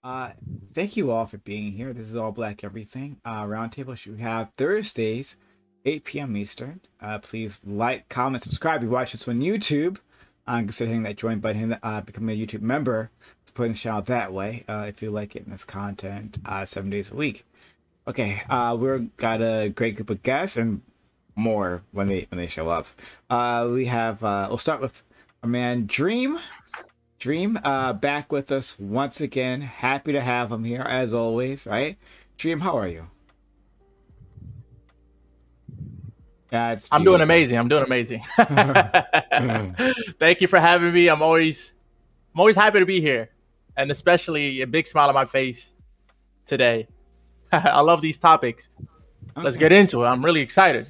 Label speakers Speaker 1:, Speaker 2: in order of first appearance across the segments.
Speaker 1: Uh, Thank you all for being here. This is All Black Everything. Roundtable should have Thursdays, 8 p.m. Eastern. Please like, comment, subscribe. If you watch this on YouTube, consider hitting that join button, becoming a YouTube member, supporting the channel that way. If you like getting this content 7 days a week. Okay, we've got a great group of guests and more when they show up. We have we'll start with our man Dream. Dream, back with us once again. Happy to have him here as always, right? Dream, how are you?
Speaker 2: That's I'm doing amazing. I'm doing amazing. Thank you for having me. I'm always happy to be here, and especially a big smile on my face today. I love these topics. Okay. Let's get into it. I'm really excited.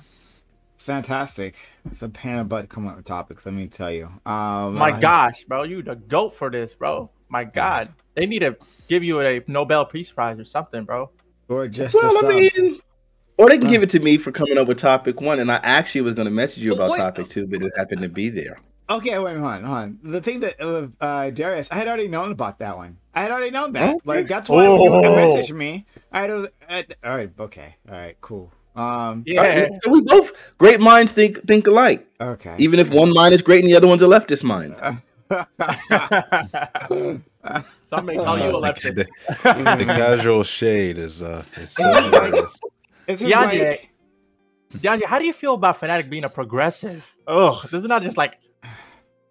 Speaker 1: Fantastic. It's a pan of butt coming up with topics, let me tell you.
Speaker 2: My gosh, bro, you the GOAT for this, bro. My God. They need to give you a Nobel Peace Prize or something, bro.
Speaker 1: Or just or
Speaker 3: they can give it to me for coming up with topic one, and I actually was going to message you about topic two, but it happened to be there.
Speaker 1: Okay, wait, hold on. The thing that Darius, I had already known about that one. I had already known that. Okay. Like, that's why when you messaged me, all right, okay. All right, cool.
Speaker 3: Yeah, so we both great minds think alike.
Speaker 1: Okay.
Speaker 3: Even if one mind is great and the other one's a leftist mind.
Speaker 2: Some may call you a leftist.
Speaker 4: The casual shade is so
Speaker 2: DeAndre, how do you feel about Fnatic being a progressive? Oh, doesn't that just like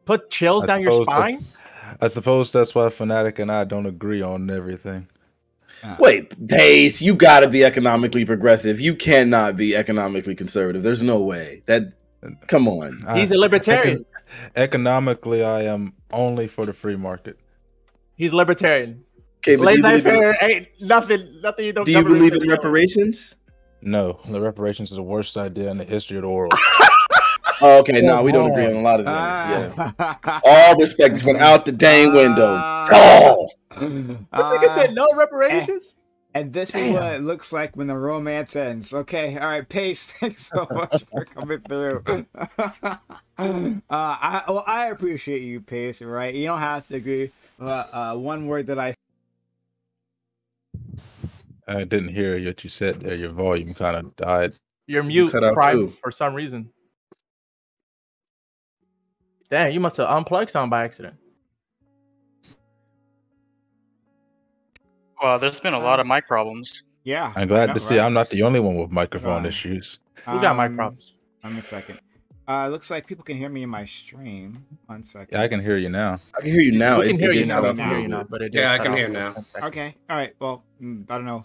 Speaker 2: put chills down your spine?
Speaker 4: I suppose that's why Fnatic and I don't agree on everything.
Speaker 3: Wait, Pace, you gotta be economically progressive. You cannot be economically conservative. There's no way. Come on.
Speaker 2: He's a libertarian.
Speaker 4: Economically, I am only for the free market.
Speaker 2: He's libertarian.
Speaker 3: Okay, but
Speaker 2: ain't nothing you don't.
Speaker 3: Do you believe in reparations?
Speaker 4: No, the reparations is the worst idea in the history of the world.
Speaker 3: Oh, okay, no, we don't agree on a lot of things. Yeah. All respect just went out the dang window. Oh.
Speaker 2: This nigga said no reparations.
Speaker 1: And this is what it looks like when the romance ends. Okay, all right, Pace. Thanks so much for coming through. I appreciate you, Pace. Right? You don't have to agree. One word that I
Speaker 4: didn't hear what you said there. Your volume kind of died.
Speaker 2: You're mute, Prime, for some reason. Damn, you must have unplugged something by accident.
Speaker 5: Well, there's been a lot of mic problems.
Speaker 1: Yeah.
Speaker 4: I'm glad to see I'm not the only one with microphone issues.
Speaker 2: We got mic problems.
Speaker 1: One second. Looks like people can hear me in my stream. 1 second.
Speaker 4: Yeah, I can hear you now.
Speaker 3: I can hear you now.
Speaker 2: We can hear you now. We can hear you now. But
Speaker 6: yeah, I can hear now.
Speaker 1: Okay. All right. Well, I don't know.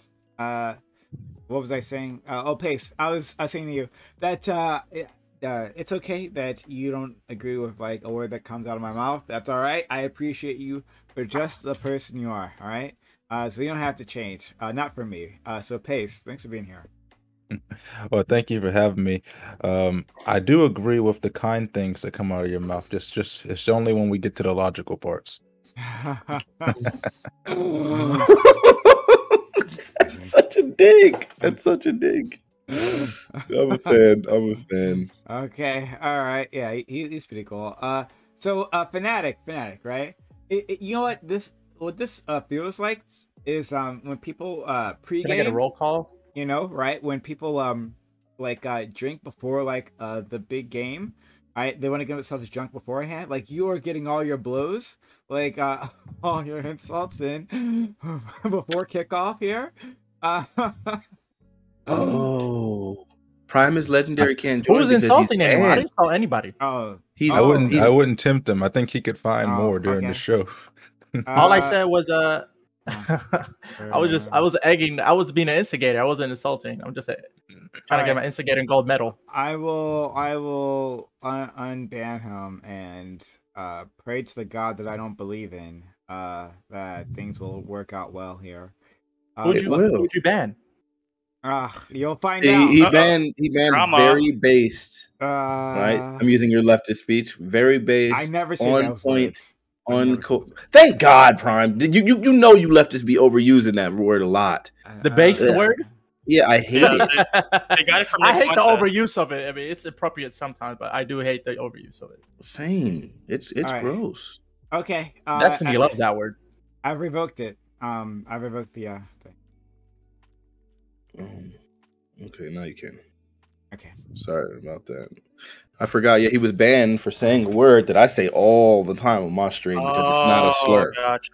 Speaker 1: What was I saying? Pace. I was saying to you that it's okay that you don't agree with like a word that comes out of my mouth. That's all right. I appreciate you for just the person you are. All right. So you don't have to change. Not for me. So Pace, thanks for being here.
Speaker 4: Well, thank you for having me. I do agree with the kind things that come out of your mouth. Just it's only when we get to the logical parts.
Speaker 3: That's such a dig. That's such a dig. I'm a fan.
Speaker 1: Okay. All right. Yeah, he's pretty cool. So Fnatic, right? You know what this feels like is when people pre-game.
Speaker 2: Can I get a roll call?
Speaker 1: You know, right? When people drink before the big game, right? They want to get themselves drunk beforehand. Like you are getting all your blows, like all your insults in before kickoff here.
Speaker 3: Oh, Prime is legendary. Can't
Speaker 2: join. Who's insulting anyone? I didn't insult anybody.
Speaker 1: Oh,
Speaker 4: I wouldn't tempt him. I think he could find more during the show.
Speaker 2: All I said was I was being an instigator. I wasn't insulting. I'm just trying to get my instigator gold medal.
Speaker 1: I will unban him and pray to the God that I don't believe in that things will work out well here.
Speaker 2: Who'd you ban?
Speaker 1: You'll find out.
Speaker 3: He banned very based. Right? I'm using your leftist speech. Very based.
Speaker 1: I never said
Speaker 3: on point. Thank God, Prime. You know you leftists be overusing that word a lot.
Speaker 2: The based word?
Speaker 3: Yeah, I hate it.
Speaker 5: They got it from
Speaker 2: I hate the overuse of it. I mean, it's appropriate sometimes, but I do hate the overuse of it.
Speaker 3: Same. It's gross.
Speaker 1: Okay.
Speaker 2: Destiny loves that word.
Speaker 1: I've revoked it. I revoked the thing.
Speaker 3: Okay, now you can.
Speaker 1: Okay.
Speaker 3: Sorry about that. I forgot. Yeah, he was banned for saying a word that I say all the time on my stream because it's not a slur.
Speaker 5: Gotcha.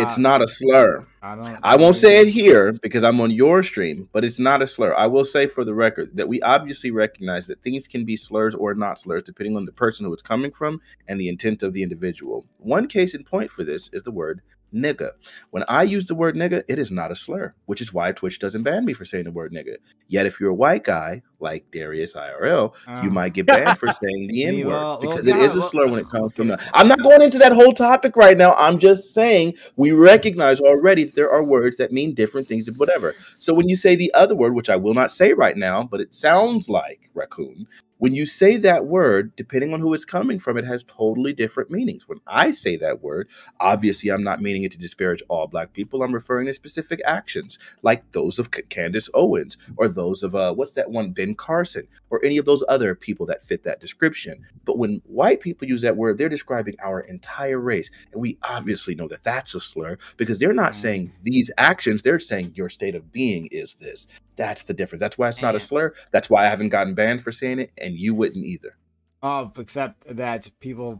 Speaker 3: It's not a slur.
Speaker 1: I
Speaker 3: I won't say it here because I'm on your stream, but it's not a slur. I will say for the record that we obviously recognize that things can be slurs or not slurs depending on the person who it's coming from and the intent of the individual. One case in point for this is the word nigga. When I use the word nigga, it is not a slur, which is why Twitch doesn't ban me for saying the word nigga. Yet if you're a white guy like Darius IRL, you might get banned for saying the N word because it is a slur when it comes from the. I'm not going into that whole topic right now. I'm just saying we recognize already that there are words that mean different things and whatever. So when you say the other word, which I will not say right now, but it sounds like raccoon. When you say that word, depending on who it's coming from, it has totally different meanings. When I say that word, obviously I'm not meaning it to disparage all black people. I'm referring to specific actions, like those of Candace Owens, or those of what's that one, Ben Carson, or any of those other people that fit that description. But when white people use that word, they're describing our entire race, and we obviously know that that's a slur because they're not saying these actions; they're saying your state of being is this. That's the difference. That's why it's not a slur. That's why I haven't gotten banned for saying it, and you wouldn't either.
Speaker 1: Oh, except that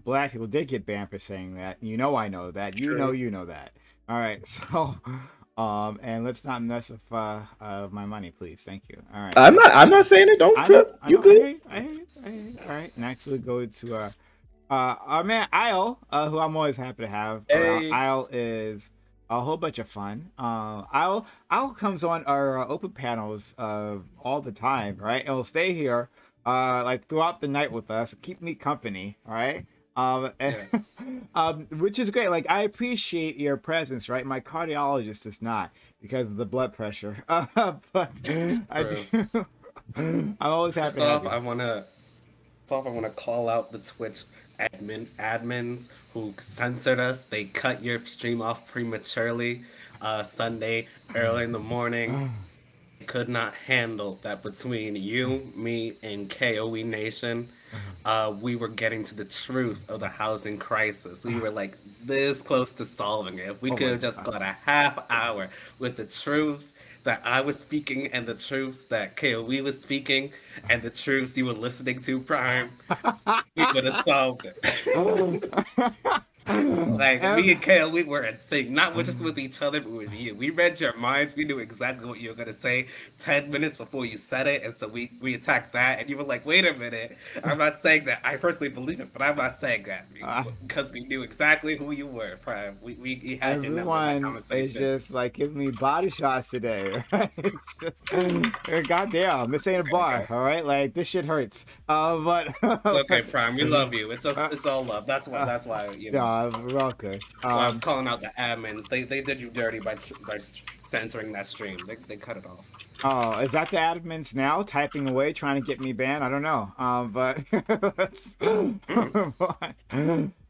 Speaker 1: black people did get banned for saying that. You know, I know that. You know that. All right, so, and let's not mess with my money, please. Thank you. All right.
Speaker 3: I'm not saying it. Don't trip. You good?
Speaker 1: I hear you. All right. Next we go to our man Isle, who I'm always happy to have.
Speaker 6: Hey.
Speaker 1: Isle is a whole bunch of fun. Isle comes on our open panels all the time, right? It'll stay here like throughout the night with us, keep me company, all right? Which is great. Like, I appreciate your presence, right? My cardiologist is not because of the blood pressure, but I do. I'm always happy to have you.
Speaker 6: I wanna call out the Twitch admins who censored us. They cut your stream off prematurely Sunday early in the morning. Could not handle that between you, me, and KOE Nation. We were getting to the truth of the housing crisis. We were like this close to solving it. If we could have just got a half hour with the truths that I was speaking and the truths that KOE was speaking and the truths you were listening to, Prime, we would have solved it. Like, me and Kale, we were in sync, not just with each other, but with you. We read your minds. We knew exactly what you were going to say 10 minutes before you said it. And so we attacked that. And you were like, wait a minute. I'm not saying that. I personally believe it, but I'm not saying that. Because we knew exactly who you were, Prime. We had your number in that conversation.
Speaker 1: Is just like giving me body shots today, right? It's just, goddamn, this ain't a bar, all right? Like, this shit hurts. But
Speaker 6: okay, Prime, we love you. It's all love. That's why you know.
Speaker 1: We're all good.
Speaker 6: So I was calling out the admins. They did you dirty by censoring that stream. They cut it off.
Speaker 1: Oh, is that the admins now typing away trying to get me banned? I don't know. But let's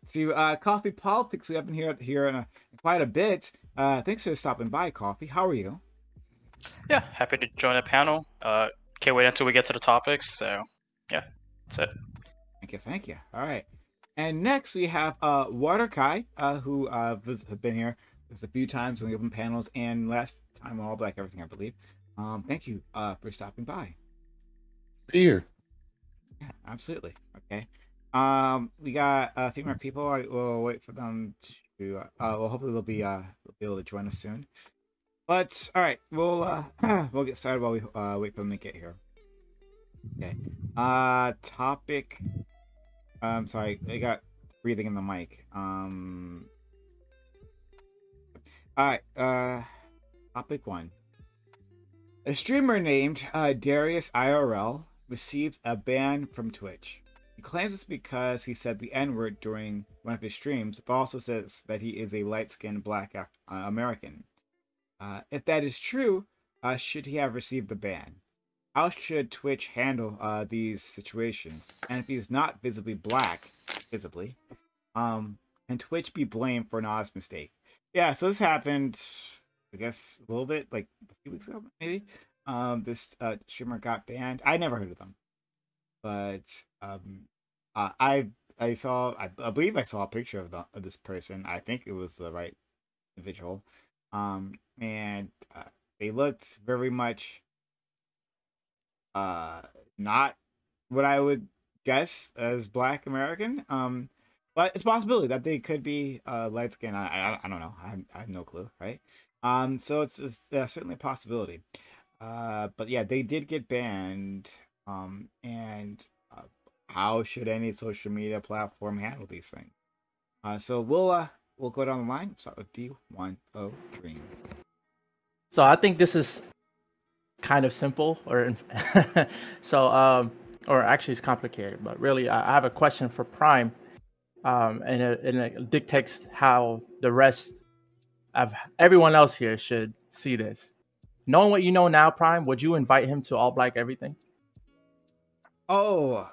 Speaker 1: see. Coffee Politics. We haven't here in quite a bit. Thanks for stopping by, Coffee. How are you?
Speaker 5: Yeah, happy to join the panel. Can't wait until we get to the topics. So, yeah, that's it.
Speaker 1: Thank you. All right. And next we have Waterkai, who has been here a few times on the open panels and last time on All Black Everything, I believe. Thank you for stopping by.
Speaker 7: Be here.
Speaker 1: Yeah, absolutely. Okay. We got a few more people. We'll wait for them to. Well, hopefully they'll be able to join us soon. But all right, we'll get started while we wait for them to get here. Okay. Topic. Sorry, I got breathing in the mic. All right, topic 1. A streamer named Darius IRL received a ban from Twitch. He claims it's because he said the N-word during one of his streams, but also says that he is a light-skinned black American. If that is true, should he have received the ban? How should Twitch handle these situations? And if he's not visibly black, can Twitch be blamed for an honest mistake? Yeah, so this happened, I guess, a little bit, like a few weeks ago, maybe. This streamer got banned. I never heard of them, but I believe I saw a picture of this person. I think it was the right individual. And they looked very much not what I would guess as Black American. But it's a possibility that they could be light skin. I don't know. I have no clue, right? So it's certainly a possibility. But yeah, they did get banned. And how should any social media platform handle these things? So we'll go down the line. Start with D103.
Speaker 2: So I think this is kind of simple, or or actually it's complicated. But really, I have a question for Prime, and it dictates how the rest of everyone else here should see this. Knowing what you know now, Prime, would you invite him to All Black Everything?
Speaker 1: Oh,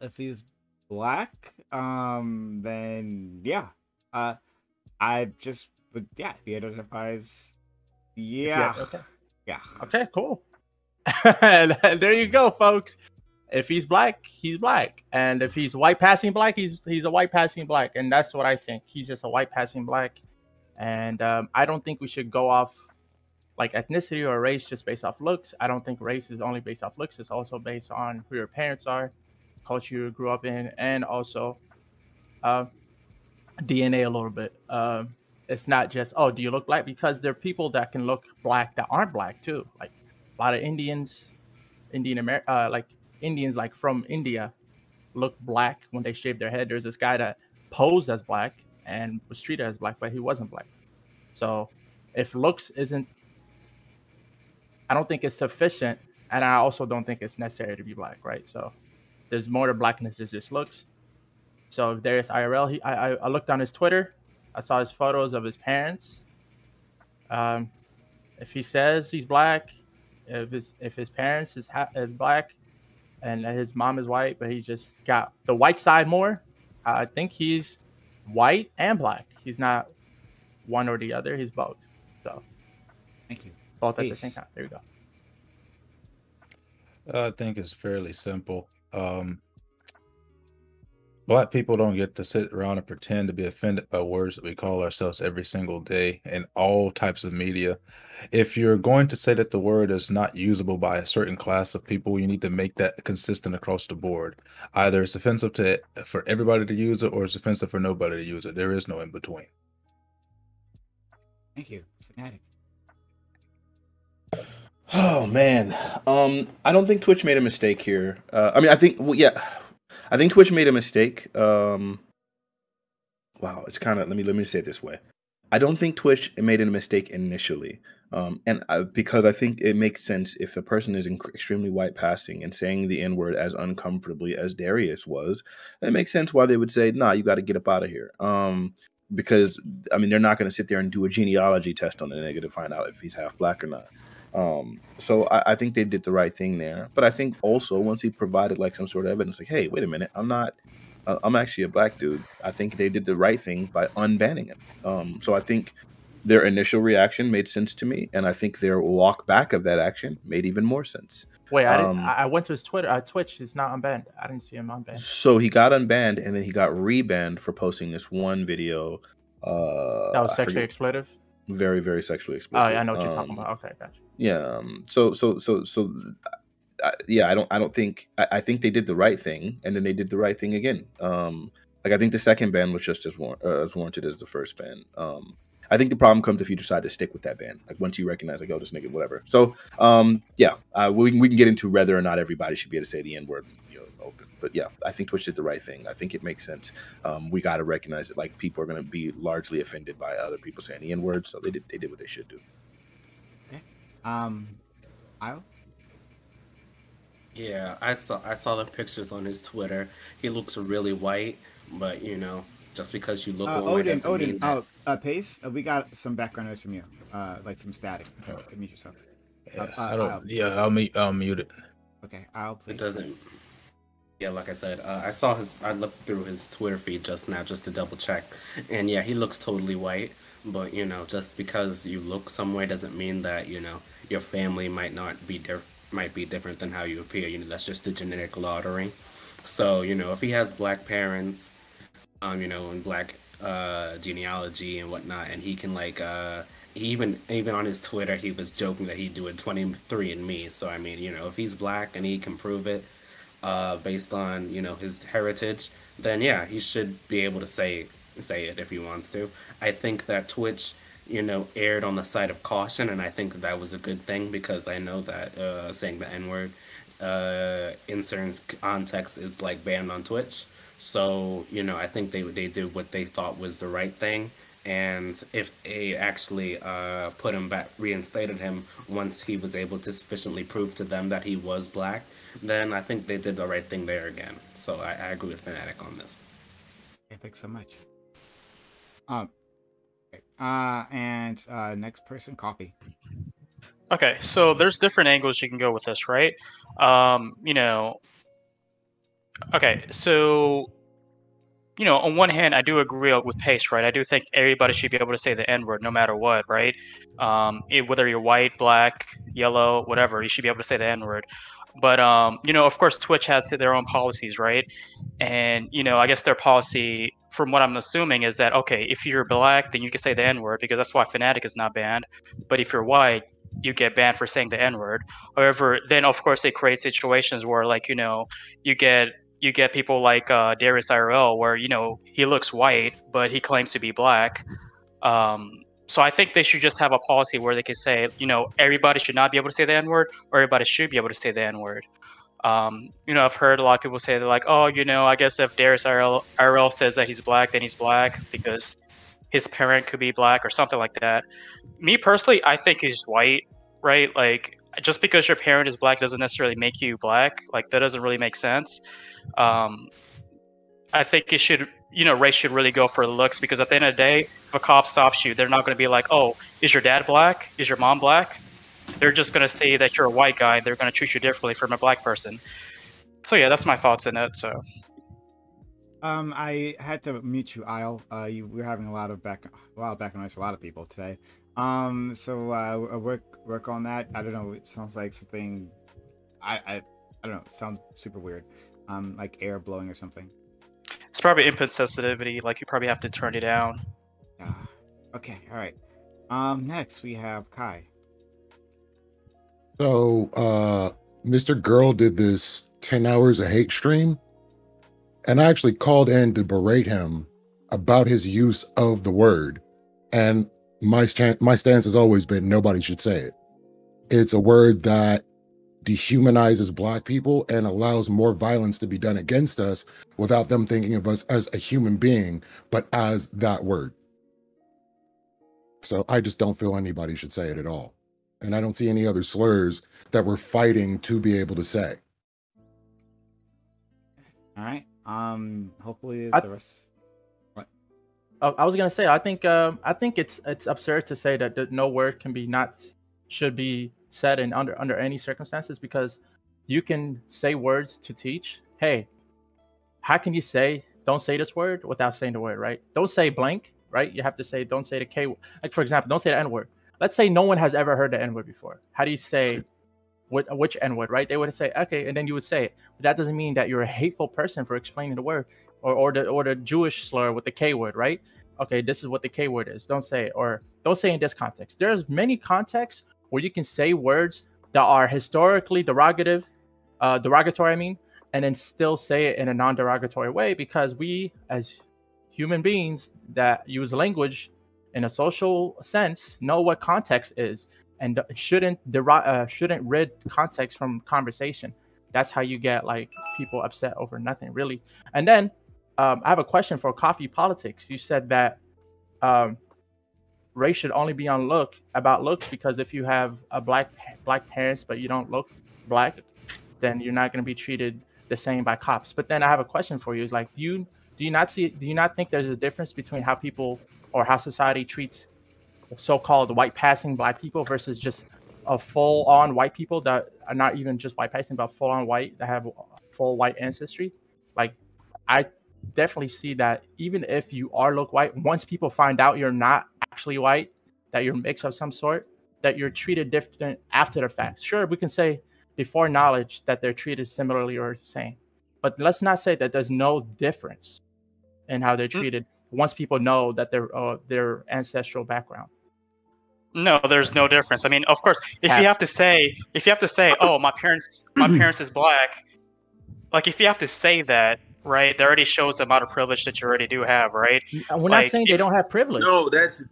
Speaker 1: if he's Black, then yeah, I just would, yeah, if he identifies, yeah, yeah.
Speaker 2: Okay, cool. And there you go, folks. If he's Black, he's Black, and if he's white passing Black, he's a white passing Black, and that's what I think. He's just a white passing Black, and I don't think we should go off like ethnicity or race just based off looks. I don't think race is only based off looks. It's also based on who your parents are, culture you grew up in, and also DNA a little bit. It's not just, oh, do you look Black? Because there are people that can look Black that aren't Black too. Like a lot of Indians like from India look Black when they shave their head. There's this guy that posed as Black and was treated as Black, but he wasn't Black. So if looks isn't, I don't think it's sufficient, and I also don't think it's necessary to be Black, right? So there's more to Blackness than just looks. So if Darius IRL, I looked on his Twitter, I saw his photos of his parents. If he says he's Black, if his parents is Black, and his mom is white, but he just got the white side more, I think he's white and Black. He's not one or the other. He's both. So
Speaker 1: thank you.
Speaker 2: Both at the same time. There you
Speaker 4: go. I think it's fairly simple. Black people don't get to sit around and pretend to be offended by words that we call ourselves every single day in all types of media. If you're going to say that the word is not usable by a certain class of people, you need to make that consistent across the board. Either it's offensive for everybody to use it, or it's offensive for nobody to use it. There is no in between.
Speaker 1: Thank you, Fanatic.
Speaker 3: Oh man, I don't think Twitch made a mistake here. I mean, I think Twitch made a mistake. Wow, it's kind of, let me say it this way. I don't think Twitch made a mistake initially, because I think it makes sense if a person is extremely white passing and saying the N-word as uncomfortably as Darius was. It makes sense why they would say, "Nah, you got to get up out of here." Because I mean, they're not going to sit there and do a genealogy test on the nigga to find out if he's half Black or not. So I think they did the right thing there. But I think also once he provided like some sort of evidence, like, hey, wait a minute, I'm actually a Black dude. I think they did the right thing by unbanning him. So I think their initial reaction made sense to me, and I think their walk back of that action made even more sense.
Speaker 2: Wait, I went to his Twitter. Twitch is not unbanned. I didn't see him unbanned.
Speaker 3: So he got unbanned, and then he got rebanned for posting this one video.
Speaker 2: That was sexually expletive.
Speaker 3: Very, very sexually explicit.
Speaker 2: Oh, yeah, I know what you're talking about. Okay, gotcha.
Speaker 3: Yeah. Yeah, I don't think, I think they did the right thing, and then they did the right thing again. Like I think the second ban was just as warranted as the first ban. I think the problem comes if you decide to stick with that ban. Like once you recognize, like, oh, this nigga, whatever. So, yeah, we can get into whether or not everybody should be able to say the N-word, open. But yeah, I think Twitch did the right thing. I think it makes sense. We got to recognize that like people are going to be largely offended by other people saying the N-word, so they did what they should do.
Speaker 1: Okay. I'll.
Speaker 6: Yeah, I saw the pictures on his Twitter. He looks really white, but just because you look white doesn't mean that.
Speaker 1: Pace, we got some background noise from you, like some static. Mute yourself.
Speaker 4: I'll mute it.
Speaker 1: Okay, I'll. Please.
Speaker 6: It doesn't. Yeah, like I said, I looked through his Twitter feed just now just to double check, and yeah, he looks totally white. But just because you look some way doesn't mean that your family might be different than how you appear. That's just the genetic lottery. So, if he has black parents, and black genealogy and whatnot, and he can like even on his Twitter he was joking that he'd do a 23andMe. So I mean, if he's black and he can prove it based on his heritage, then yeah, he should be able to say it if he wants to. I think that Twitch aired on the side of caution, and I think that was a good thing, because I know that saying the N-word in certain context is like banned on Twitch. So, I think they did what they thought was the right thing. And if they actually put him back, reinstated him once he was able to sufficiently prove to them that he was black, then I think they did the right thing there again. So I agree with Fnatic on this.
Speaker 1: Okay, thanks so much. Okay. And next person, Coffee.
Speaker 5: Okay, so there's different angles you can go with this, right? Okay, so on one hand, I do agree with Pace, right? I do think everybody should be able to say the N-word no matter what, right? Whether you're white, black, yellow, whatever, you should be able to say the N-word. But of course, Twitch has their own policies, right? And I guess their policy, from what I'm assuming, is that okay, if you're black, then you can say the N-word, because that's why Fnatic is not banned. But if you're white, you get banned for saying the N-word. However, then of course they create situations where you get people like Darius IRL, where he looks white but he claims to be black. So I think they should just have a policy where they can say, everybody should not be able to say the N-word, or everybody should be able to say the N-word. I've heard a lot of people say they're like, oh, I guess if Darius IRL says that he's black, then he's black because his parent could be black or something like that. Me personally, I think he's white, right? Like, just because your parent is black doesn't necessarily make you black. Like, that doesn't really make sense. I think race should really go for looks, because at the end of the day, if a cop stops you, they're not going to be like, oh, is your dad black? Is your mom black? They're just going to say that you're a white guy. They're going to treat you differently from a black person. So yeah, that's my thoughts in it. So
Speaker 1: I had to mute you, Isle. We're having a lot of background noise for a lot of people today. So work on that. I don't know. It sounds like something. I don't know. It sounds super weird. Like air blowing or something.
Speaker 5: It's probably input sensitivity. Like, you probably have to turn it down.
Speaker 1: Okay. All right. Next we have Kai.
Speaker 7: So, Mr. Girl did this 10 hours of hate stream, and I actually called in to berate him about his use of the word. And my stance has always been nobody should say it. It's a word that dehumanizes Black people and allows more violence to be done against us without them thinking of us as a human being, but as that word. So I just don't feel anybody should say it at all. And I don't see any other slurs that we're fighting to be able to say.
Speaker 1: All right. Hopefully the rest. What?
Speaker 2: I was gonna say, I think it's absurd to say that no word should be said in under any circumstances, because you can say words to teach. Hey, how can you say don't say this word without saying the word, right? Don't say blank, right? You have to say don't say the K. Like, for example, don't say the N word. Let's say no one has ever heard the N word before. How do you say which N word, right? They would say okay, and then you would say it. But that doesn't mean that you're a hateful person for explaining the word, or the Jewish slur with the K word, right? Okay, this is what the K word is. Don't say it, or don't say in this context. There's many contexts where you can say words that are historically derogatory, and then still say it in a non-derogatory way, because we, as human beings that use language in a social sense, know what context is, and shouldn't rid context from conversation. That's how you get like people upset over nothing, really. And then I have a question for Coffee Politics. You said that race should only be on about looks, because if you have a black parents but you don't look black, then you're not going to be treated the same by cops. But then I have a question for you. Is like, do you not think there's a difference between how people or how society treats so-called white passing Black people versus just a full-on white people that are not even just white passing, but full-on white that have full white ancestry? Like, I definitely see that even if you look white, once people find out you're not actually white, that you're mixed of some sort, that you're treated different after the fact. Sure, we can say before knowledge that they're treated similarly or the same, But let's not say that there's no difference in how they're treated once people know that their ancestral background.
Speaker 5: No, there's no difference. I mean, of course, if you have to say, oh, my parents is black, like if you have to say that, right, that already shows the amount of privilege that you already do have, right?
Speaker 2: We're not saying they don't have privilege.
Speaker 8: No, that's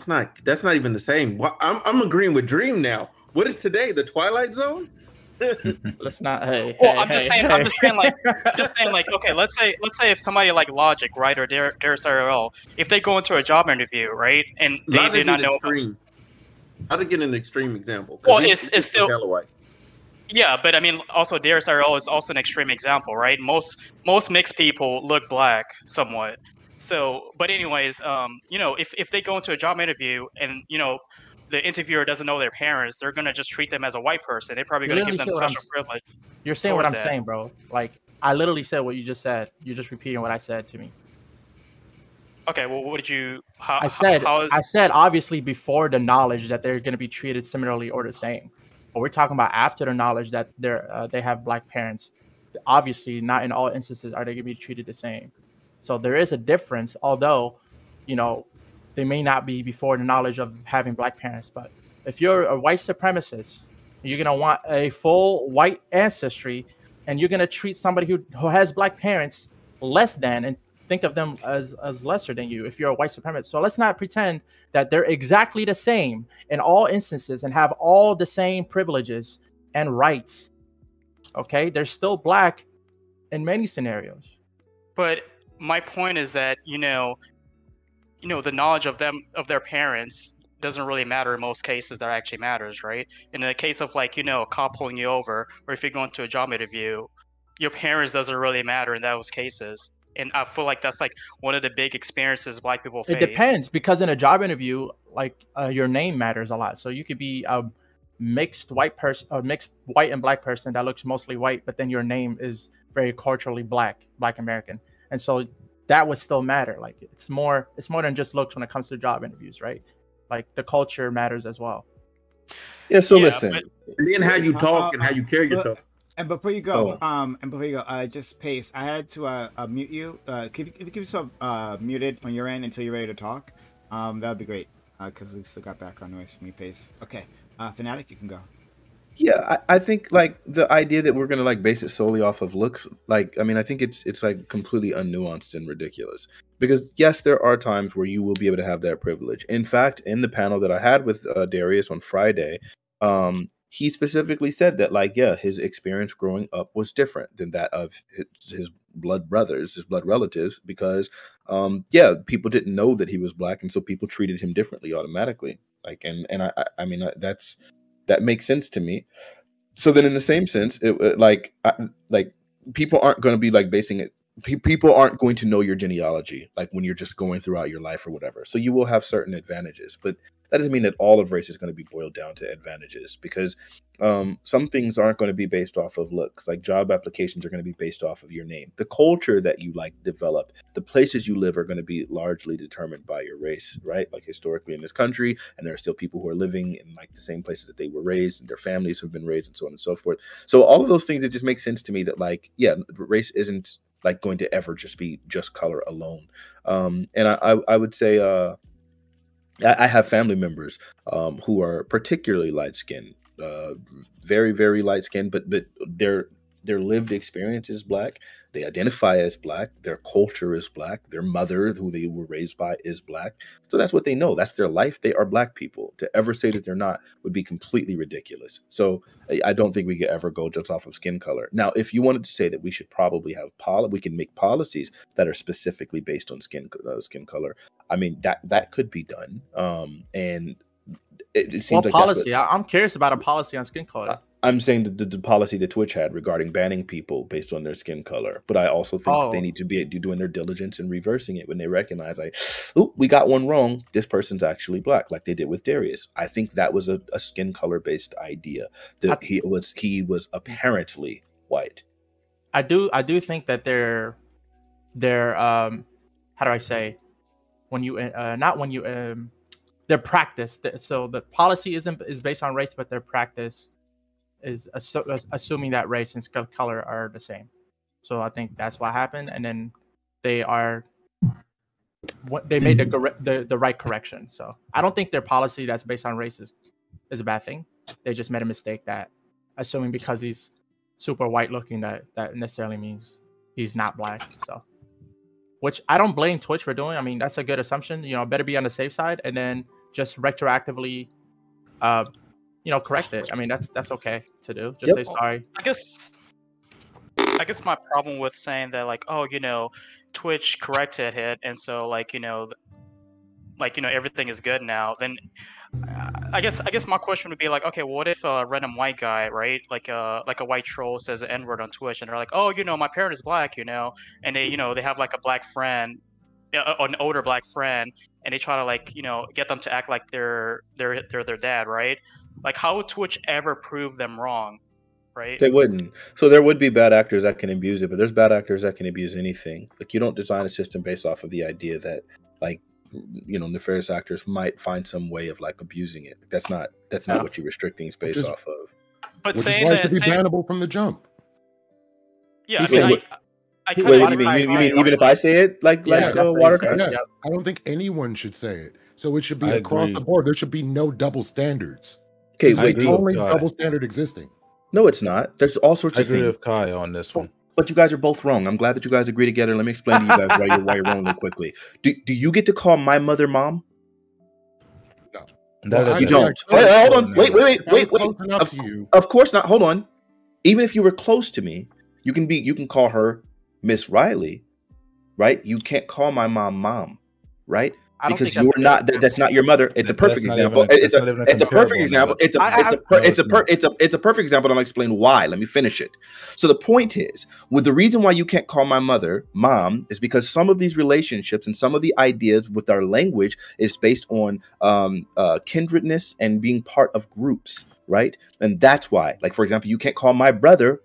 Speaker 8: not even the same. I'm agreeing with Dream now. What is today? The Twilight Zone?
Speaker 2: Let's not. Hey,
Speaker 5: well, I'm just saying, like, okay, let's say if somebody like Logic, right, or Darius IRL, if they go into a job interview, right, and they do not know.
Speaker 8: How to get an extreme example?
Speaker 5: Well, it's still. Yeah, but I mean, also Darius IRL is also an extreme example, right? Most mixed people look black somewhat. So, but anyways, you know, if they go into a job interview and you know, the interviewer doesn't know their parents, they're gonna just treat them as a white person. They're probably gonna give them special privilege.
Speaker 2: You're saying what I'm saying, bro. Like I literally said what you just said. You're just repeating what I said to me.
Speaker 5: Okay, well, what did you?
Speaker 2: I said obviously before the knowledge that they're gonna be treated similarly or the same. But we're talking about after the knowledge that they have black parents. Obviously, not in all instances are they gonna be treated the same. So there is a difference, although, you know, they may not be before the knowledge of having black parents. But if you're a white supremacist, you're going to want a full white ancestry, and you're going to treat somebody who has black parents less than and think of them as lesser than you if you're a white supremacist. So let's not pretend that they're exactly the same in all instances and have all the same privileges and rights. Okay? They're still black in many scenarios.
Speaker 5: But my point is that, you know, the knowledge of their parents doesn't really matter in most cases. That actually matters, right? In the case of like, you know, a cop pulling you over, or if you're going to a job interview, your parents doesn't really matter in those cases. And I feel like that's like one of the big experiences black people face.
Speaker 2: It depends, because in a job interview, like your name matters a lot. So you could be a mixed white person, a mixed white and black person that looks mostly white, but then your name is very culturally black American. And so that would still matter. Like it's more than just looks when it comes to job interviews, right? Like the culture matters as well.
Speaker 3: Yeah. So listen,
Speaker 8: and then how you talk and how you carry yourself.
Speaker 1: And before you go, just Pace, I had to mute you. If you keep yourself muted on your end until you're ready to talk, that would be great. Because we still got background noise from you, Pace. Okay, Fanatic, you can go.
Speaker 3: Yeah, I think like the idea that we're gonna like base it solely off of looks, like I mean, I think it's like completely unnuanced and ridiculous. Because yes, there are times where you will be able to have that privilege. In fact, in the panel that I had with Darius on Friday, he specifically said that like, yeah, his experience growing up was different than that of his blood brothers, his blood relatives, because yeah, people didn't know that he was black, and so people treated him differently automatically. Like, and I mean that makes sense to me. So then in the same sense, like people aren't going to be like basing it. People aren't going to know your genealogy like when you're just going throughout your life or whatever. So you will have certain advantages, but that doesn't mean that all of race is going to be boiled down to advantages, because some things aren't going to be based off of looks. Like job applications are going to be based off of your name. The culture that you like develop, the places you live are going to be largely determined by your race, right? Like historically in this country, and there are still people who are living in like the same places that they were raised, and their families have been raised, and so on and so forth. So all of those things, it just makes sense to me that like, yeah, race isn't like going to ever just be just color alone. And I would say I have family members who are particularly light skinned, very, very light skinned, but their lived experience is black. They identify as black. Their culture is black. Their mother, who they were raised by, is black. So that's what they know. That's their life. They are black people. To ever say that they're not would be completely ridiculous. So I don't think we could ever go just off of skin color. Now, if you wanted to say that we should probably have we can make policies that are specifically based on skin color. I mean, that could be done. And it seems like
Speaker 2: policy. I'm curious about a policy on skin color.
Speaker 3: I'm saying the policy that Twitch had regarding banning people based on their skin color, but I also think they need to be doing their diligence and reversing it when they recognize, like, oh, we got one wrong. This person's actually black, like they did with Darius. I think that was a skin color based idea. That he was apparently white.
Speaker 2: I do think that they're how do I say, when you their practice. So the policy is based on race, but their practice is assuming that race and skin color are the same. So I think that's what happened, and then they made the right correction. So I don't think their policy that's based on race is a bad thing. They just made a mistake that assuming because he's super white looking that necessarily means he's not black. So, which I don't blame Twitch for doing. I mean, that's a good assumption. You know, better be on the safe side and then just retroactively, correct it. I mean, that's okay to do. Just say sorry.
Speaker 5: I guess my problem with saying that, like, oh, Twitch corrected it, and so everything is good now. Then I guess my question would be like, okay, what if a random white guy, right, like a white troll says an N-word on Twitch, and they're like, oh, my parent is black, and they they have like a black friend, an older black friend, and they try to get them to act like they're their dad, right? Like, how would Twitch ever prove them wrong? Right?
Speaker 3: They wouldn't. So there would be bad actors that can abuse it, but there's bad actors that can abuse anything. Like, you don't design a system based off of the idea that, like, nefarious actors might find some way of abusing it. That's not what you restrict things based off of.
Speaker 7: But which is why it should be bannable from the jump.
Speaker 5: Yeah,
Speaker 3: you mean even if I say it water?
Speaker 7: Yeah. I don't think anyone should say it. So it should be across the board. There should be no double standards.
Speaker 3: Okay,
Speaker 7: it's the only double standard existing.
Speaker 3: No, it's not. There's all sorts of things.
Speaker 4: I agree with Kai on this one.
Speaker 3: But you guys are both wrong. I'm glad that you guys agree together. Let me explain to you guys why you're wrong real quickly. Do you get to call my mother mom?
Speaker 7: No.
Speaker 3: You don't. Hold on. Wait. Of course not. Hold on. Even if you were close to me, you can call her Miss Riley, right? You can't call my mom, right? Because you're not. That's not your mother. It's a perfect example. It's a perfect example. It's a perfect example. And I'll explain why. Let me finish it. So the point is, the reason why you can't call my mother mom is because some of these relationships and some of the ideas with our language is based on kindredness and being part of groups. Right. And that's why, like, for example, you can't call my brother,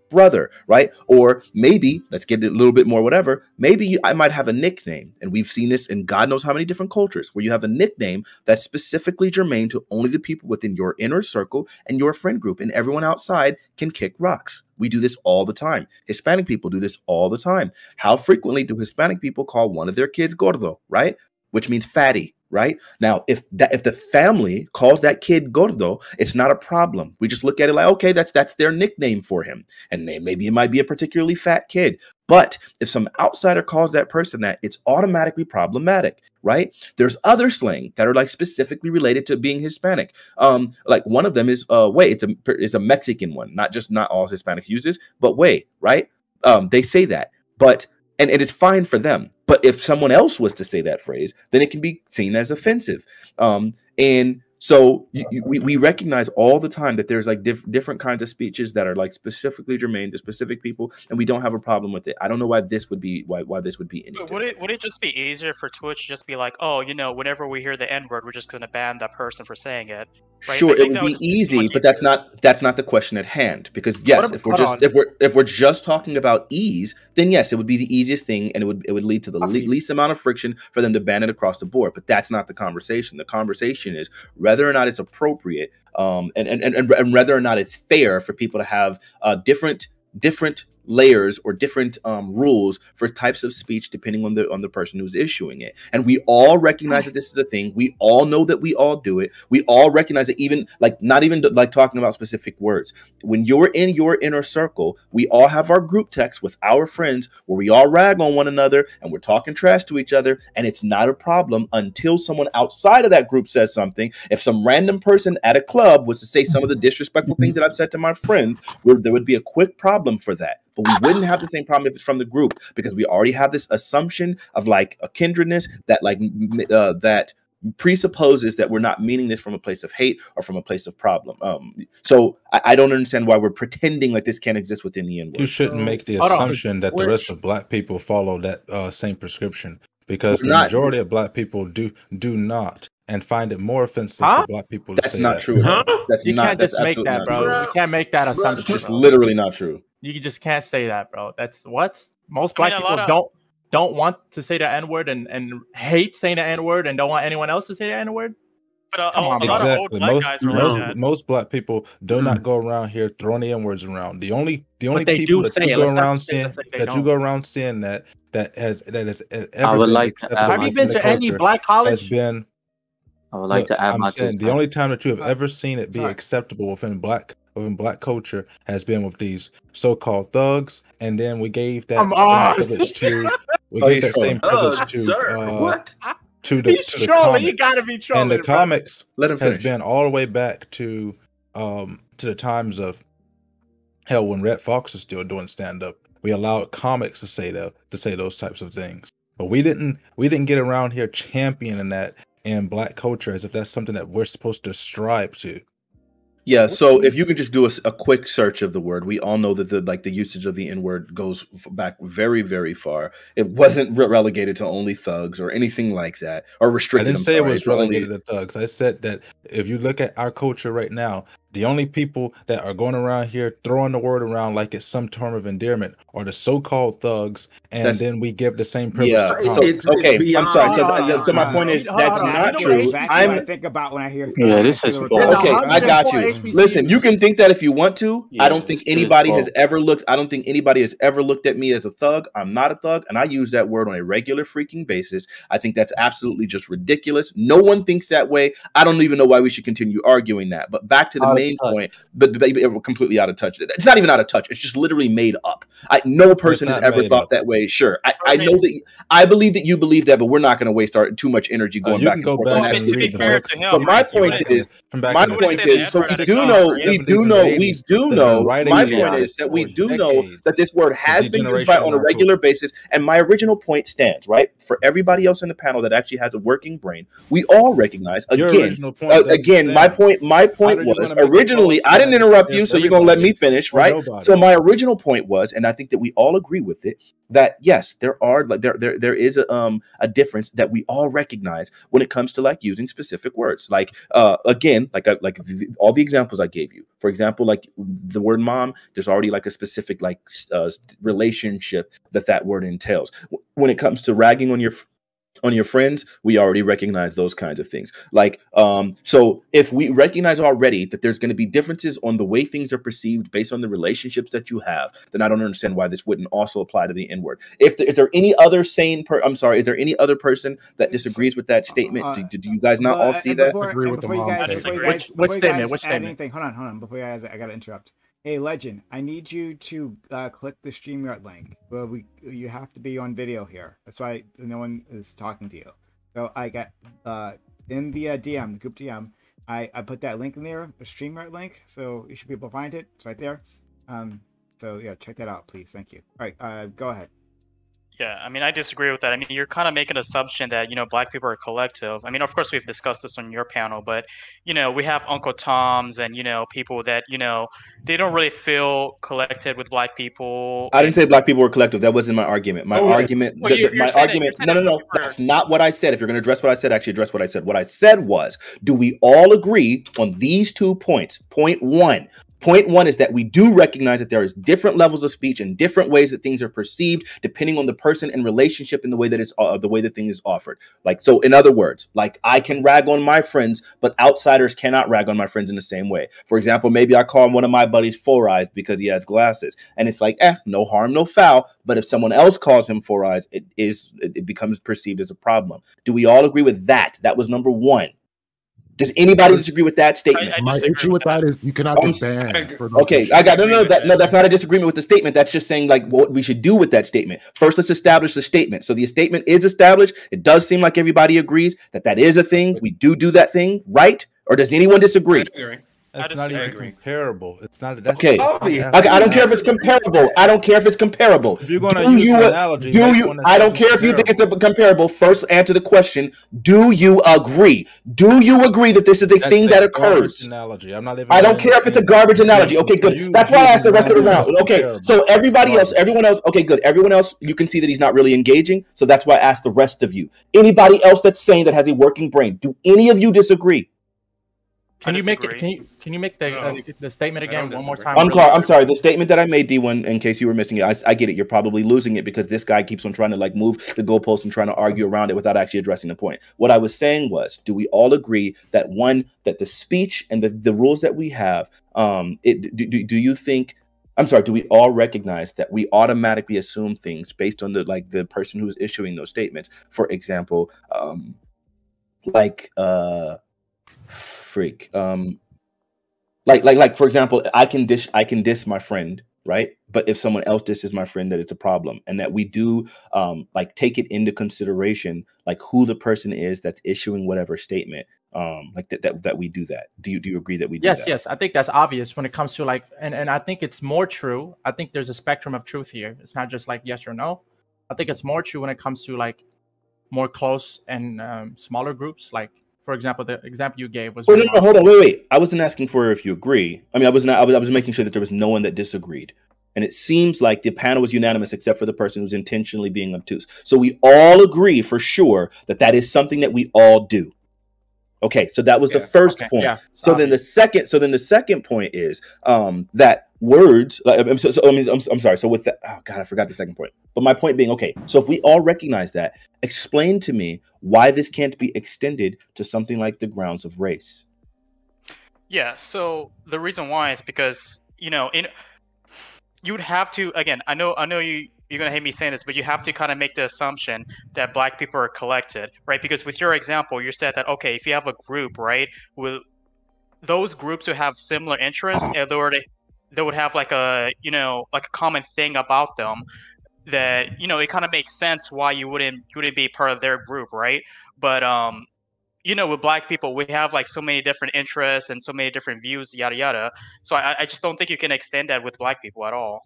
Speaker 3: right? Or maybe, let's get it a little bit more, whatever. Maybe I might have a nickname. And we've seen this in God knows how many different cultures where you have a nickname that's specifically germane to only the people within your inner circle and your friend group. And everyone outside can kick rocks. We do this all the time. Hispanic people do this all the time. How frequently do Hispanic people call one of their kids gordo, right? Which means fatty. Right now, if the family calls that kid gordo, it's not a problem. We just look at it like, okay, that's their nickname for him, and maybe it might be a particularly fat kid. But if some outsider calls that person that, it's automatically problematic, right? There's other slang that are specifically related to being Hispanic. Like one of them is way. It's a Mexican one, not all Hispanics use this, but way, right? They say that, but. And it's fine for them. But if someone else was to say that phrase, then it can be seen as offensive. And so we recognize all the time that there's different kinds of speeches that are specifically germane to specific people, and we don't have a problem with it. I don't know why this would be why this would be any different.
Speaker 5: Would it just be easier for Twitch to just be like, oh, whenever we hear the N-word, we're just going to ban that person for saying it? Right?
Speaker 3: Sure, it would be easy, but that's not the question at hand. Because yes, if we're just talking about ease, then yes, it would be the easiest thing, and it would lead to the least amount of friction for them to ban it across the board. But that's not the conversation. The conversation is whether or not it's appropriate, and whether or not it's fair for people to have different layers or different rules for types of speech depending on the person who's issuing it. And we all recognize that this is a thing. We all know that we all do it. We all recognize that, even not even talking about specific words. When you're in your inner circle, we all have our group text with our friends where we all rag on one another and we're talking trash to each other, and it's not a problem until someone outside of that group says something. If some random person at a club was to say some of the disrespectful things that I've said to my friends, there would be a quick problem for that. But we wouldn't have the same problem if it's from the group, because we already have this assumption of a kindredness that that presupposes that we're not meaning this from a place of hate or from a place of problem. So I don't understand why we're pretending like this can't exist within the N-word.
Speaker 4: You shouldn't make the assumption that the rest of Black people follow that same prescription, because the majority of Black people do not. And find it more offensive for Black people to say that.
Speaker 3: That's not true.
Speaker 2: You can't just make that, bro. You can't make that assumption.
Speaker 3: It's just literally not true.
Speaker 2: You just can't say that, bro. That's what most Black people don't want to say the N-word and hate saying the N-word and don't want anyone else to say the N-word.
Speaker 5: But a
Speaker 2: Come on,
Speaker 5: lot of old
Speaker 4: Exactly.
Speaker 5: black guys are like that.
Speaker 4: Most black people do not go around here throwing the N-words around. The only
Speaker 2: But they
Speaker 4: people
Speaker 2: do
Speaker 4: that
Speaker 2: say
Speaker 4: you
Speaker 2: it.
Speaker 4: go
Speaker 2: Let's not
Speaker 4: around
Speaker 2: pretend
Speaker 4: seeing
Speaker 2: as if they don't.
Speaker 4: that has
Speaker 9: I
Speaker 4: ever
Speaker 9: would
Speaker 4: been
Speaker 9: like to
Speaker 4: acceptable
Speaker 9: add
Speaker 2: Have you
Speaker 9: my
Speaker 2: been
Speaker 4: within the
Speaker 2: to any
Speaker 4: culture
Speaker 2: black
Speaker 4: has
Speaker 2: college?
Speaker 4: been.
Speaker 9: I would like
Speaker 4: Look,
Speaker 9: to add
Speaker 4: I'm
Speaker 9: my 2
Speaker 4: saying the
Speaker 9: cents.
Speaker 4: only time that you have
Speaker 1: Uh,
Speaker 4: ever seen it be
Speaker 1: sorry.
Speaker 4: acceptable within black culture has been with these so-called thugs, and then we gave that
Speaker 2: Come
Speaker 4: same
Speaker 2: on.
Speaker 4: privilege to
Speaker 3: Oh, he's trolling.
Speaker 8: Sir, what?
Speaker 4: to
Speaker 2: He's
Speaker 4: the
Speaker 2: trolling. You
Speaker 4: comics.
Speaker 2: gotta be trolling,
Speaker 4: And the
Speaker 2: bro.
Speaker 4: comics
Speaker 3: Let him
Speaker 4: has
Speaker 3: finish.
Speaker 4: been all the way back to the times of hell when Red Fox was still doing stand-up. We allowed comics to say those types of things, but we didn't get around here championing that in black culture as if that's something that we're supposed to strive to.
Speaker 3: Yeah, so if you can just do a quick search of the word, we all know that the usage of the N-word goes back very, very far. It wasn't relegated to only thugs or anything like that, or
Speaker 4: I
Speaker 3: restricted.
Speaker 4: didn't say it was
Speaker 3: to only-
Speaker 4: relegated to thugs. I said that if you look at our culture right now, the only people that are going around here throwing the word around like it's some term of endearment are the so-called thugs, and then we give the same privilege
Speaker 3: Yeah.
Speaker 4: to
Speaker 3: So
Speaker 4: comics.
Speaker 3: okay, I'm sorry.
Speaker 8: beyond-
Speaker 3: So my point is
Speaker 2: Hold on,
Speaker 3: that's
Speaker 2: hold on.
Speaker 3: not
Speaker 2: You know what
Speaker 3: true.
Speaker 1: Exactly what I think about when I hear.
Speaker 9: Yeah,
Speaker 1: I
Speaker 9: this
Speaker 1: see
Speaker 9: is
Speaker 1: the word
Speaker 9: false.
Speaker 1: thugs.
Speaker 3: Okay, I got you.
Speaker 2: 104
Speaker 3: Listen, you can think that if you want to.
Speaker 9: Yeah,
Speaker 3: I don't think
Speaker 9: this shit is
Speaker 3: anybody has
Speaker 9: false.
Speaker 3: ever looked. I don't think anybody has ever looked at me as a thug. I'm not a thug, and I use that word on a regular freaking basis. I think that's absolutely just ridiculous. No one thinks that way. I don't even know why we should continue arguing that. But back to the
Speaker 9: Out of
Speaker 3: main
Speaker 9: touch.
Speaker 3: point. But we're completely out of touch. It's not even out of touch. It's just literally made up. No person has
Speaker 4: not
Speaker 3: ever
Speaker 4: made
Speaker 3: thought
Speaker 4: up.
Speaker 3: that way. Sure, I know that. I believe that you believe that, but we're not going to waste too much energy going
Speaker 4: You
Speaker 3: back
Speaker 4: can
Speaker 3: and
Speaker 4: go
Speaker 3: forth
Speaker 4: back
Speaker 3: on
Speaker 5: Well, I
Speaker 3: that.
Speaker 5: mean,
Speaker 4: and
Speaker 5: to be
Speaker 4: read the
Speaker 5: fair
Speaker 4: books.
Speaker 5: to him,
Speaker 3: But my
Speaker 5: he
Speaker 3: point
Speaker 5: wouldn't-
Speaker 3: is,
Speaker 4: Come back
Speaker 3: my
Speaker 4: and
Speaker 5: wouldn't
Speaker 3: point
Speaker 5: say the
Speaker 3: is, so
Speaker 5: N-word at
Speaker 3: we
Speaker 5: a
Speaker 3: do
Speaker 5: time,
Speaker 3: know,
Speaker 5: right?
Speaker 3: we
Speaker 4: 70s
Speaker 3: do
Speaker 4: and
Speaker 3: know,
Speaker 4: 80s
Speaker 3: we do
Speaker 4: that have
Speaker 3: know.
Speaker 4: been writing
Speaker 3: My
Speaker 4: it
Speaker 3: point
Speaker 4: down
Speaker 3: is that we
Speaker 4: for
Speaker 3: do know
Speaker 4: decades.
Speaker 3: that this word has been used by on a
Speaker 4: Degeneration
Speaker 3: regular
Speaker 4: in our
Speaker 3: basis, and my original point stands, right? For everybody else in the panel that actually has a working brain, we all recognize
Speaker 4: Your
Speaker 3: again.
Speaker 4: original point doesn't
Speaker 3: Again, my
Speaker 4: stand.
Speaker 3: point
Speaker 4: are you
Speaker 3: was
Speaker 4: gonna make a
Speaker 3: originally. I
Speaker 4: policy
Speaker 3: didn't
Speaker 4: that
Speaker 3: interrupt you,
Speaker 4: benefits
Speaker 3: so you're gonna let me
Speaker 4: everybody
Speaker 3: finish,
Speaker 4: or
Speaker 3: right?
Speaker 4: nobody?
Speaker 3: So my original point was, and I think that we all agree with it, that yes, there are like there is a difference that we all recognize when it comes to like using specific words. Like again, all the examples I gave you. For example, like the word mom, there's already like a specific like relationship that word entails. When it comes to ragging on your friends, we already recognize those kinds of things. Like, so if we recognize already that there's going to be differences on the way things are perceived based on the relationships that you have, then I don't understand why this wouldn't also apply to the N-word. Is there any other is there any other person that disagrees with that statement? Do you guys not all see that?
Speaker 1: Before you guys
Speaker 2: Which statement?
Speaker 1: add anything, hold on. Before you guys, I gotta interrupt. Hey, Legend, I need you to click the StreamYard link. Well, you have to be on video here. That's why no one is talking to you. So I got in the DM, the group DM, I put that link in there, the StreamYard link. So you should be able to find it. It's right there. So yeah, check that out, please. Thank you. All right, go ahead.
Speaker 5: Yeah, I mean, I disagree with that. I mean, you're kind of making an assumption that, black people are a collective. I mean, of course, we've discussed this on your panel, but, we have Uncle Toms and, people that, they don't really feel collected with black people.
Speaker 3: I didn't say black people were collective. That wasn't my argument. My argument,
Speaker 5: Well, you're
Speaker 3: my
Speaker 5: saying
Speaker 3: argument.
Speaker 5: that
Speaker 3: No.
Speaker 5: people are-
Speaker 3: That's not what I said. If you're going to address what I said, actually address what I said. What I said was, do we all agree on these 2 points? Point one is that we do recognize that there is different levels of speech and different ways that things are perceived depending on the person and relationship and the way that the way the thing is offered. Like, so in other words, like I can rag on my friends, but outsiders cannot rag on my friends in the same way. For example, maybe I call one of my buddies Four Eyes because he has glasses, and it's like, no harm, no foul. But if someone else calls him Four Eyes, it becomes perceived as a problem. Do we all agree with that? That was number one. Does anybody disagree with that statement?
Speaker 7: My issue with that is you cannot get banned.
Speaker 3: Okay, I got no. That's not a disagreement with the statement. That's just saying like what we should do with that statement. First, let's establish the statement. So the statement is established. It does seem like everybody agrees that is a thing. We do that thing, right? Or does anyone disagree?
Speaker 4: That's not even comparable. It's not. That's
Speaker 3: Okay. I don't care if it's comparable. I don't care if it's comparable.
Speaker 4: If you're going to use an analogy,
Speaker 3: I don't care if you think it's comparable. First, answer the question. Do you agree? Do you agree that this is a thing that occurs?
Speaker 4: Analogy. I'm not even.
Speaker 3: I don't care if it's a garbage analogy. Okay, good. That's why I asked the rest of the round. Okay, so everyone else. Okay, good. Everyone else, you can see that he's not really engaging. So that's why I asked the rest of you. Anybody else that's saying that has a working brain? Do any of you disagree?
Speaker 2: Can you make it?
Speaker 5: disagree.
Speaker 2: Can you make the statement
Speaker 6: I don't
Speaker 2: again one more
Speaker 6: disagree.
Speaker 2: time?
Speaker 3: I'm sorry. The statement that I made, D1, in case you were missing it, I get it. You're probably losing it because this guy keeps on trying to like move the goalpost and trying to argue around it without actually addressing the point. What I was saying was, do we all agree that that the speech and the rules that we have, do you think? I'm sorry. Do we all recognize that we automatically assume things based on the person who's issuing those statements? For example, for example, I can diss my friend, right? But if someone else disses my friend, that it's a problem, and that we do take it into consideration, like who the person is that's issuing whatever statement, that we do that. Do you agree that we do that?
Speaker 2: Yes. I think that's obvious when it comes to and I think it's more true. I think there's a spectrum of truth here. It's not just like yes or no. I think it's more true when it comes to like more close and smaller groups. Like, for example, the example you gave was.
Speaker 3: Oh, no, hold on, wait. I wasn't asking for if you agree. I mean, I was not. I was making sure that there was no one that disagreed. And it seems like the panel was unanimous except for the person who's intentionally being obtuse. So we all agree for sure that is something that we all do. Okay, so that was the first point.
Speaker 2: Yeah,
Speaker 3: so then the second point is that words. I'm sorry. So with that, oh God, I forgot the second point. But my point being, okay, so if we all recognize that, explain to me why this can't be extended to something like the grounds of race.
Speaker 5: Yeah. So the reason why is because you'd have to, again, I know you're gonna hate me saying this, but you have to kind of make the assumption that Black people are collected, right? Because with your example, you said that, okay, if you have a group, right, with those groups who have similar interests, they would have like a common thing about them that, it kind of makes sense why you wouldn't be part of their group, right? But with Black people, we have like so many different interests and so many different views, yada yada. So I just don't think you can extend that with Black people at all.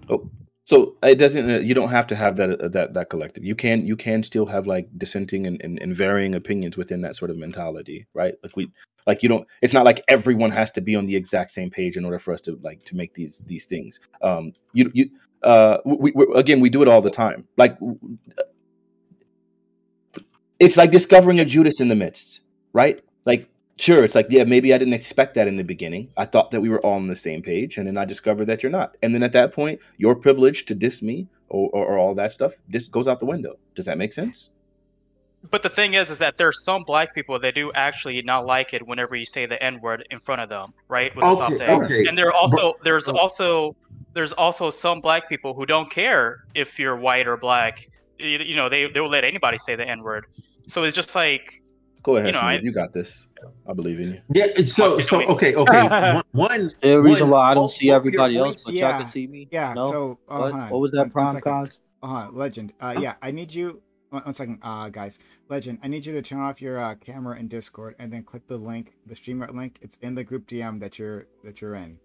Speaker 3: Oh, so it doesn't. You don't have to have that collective. You can still have like dissenting and varying opinions within that sort of mentality, right? You don't. It's not like everyone has to be on the exact same page in order for us to make these things. We do it all the time. Like, it's like discovering a Judas in the midst, right? Like, sure, it's like, yeah, maybe I didn't expect that in the beginning. I thought that we were all on the same page, and then I discovered that you're not. And then at that point, your privilege to diss me or all that stuff just goes out the window. Does that make sense?
Speaker 5: But the thing is that there's some Black people that do actually not like it whenever you say the N-word in front of them, right? With the soft A.
Speaker 8: Okay.
Speaker 5: And there's also some Black people who don't care if you're white or Black. They will let anybody say the N-word. So it's just like,
Speaker 3: go ahead, Smooth, you got this. I believe in you.
Speaker 8: Yeah. Okay. One
Speaker 9: reason why I don't see everybody else, but y'all can see me.
Speaker 1: Yeah.
Speaker 9: No?
Speaker 1: So
Speaker 9: what was that, PrimeCayes?
Speaker 1: Legend. Yeah, I need you. One second, guys. Legend, I need you to turn off your camera in Discord and then click the link, the StreamYard link. It's in the group DM that you're in.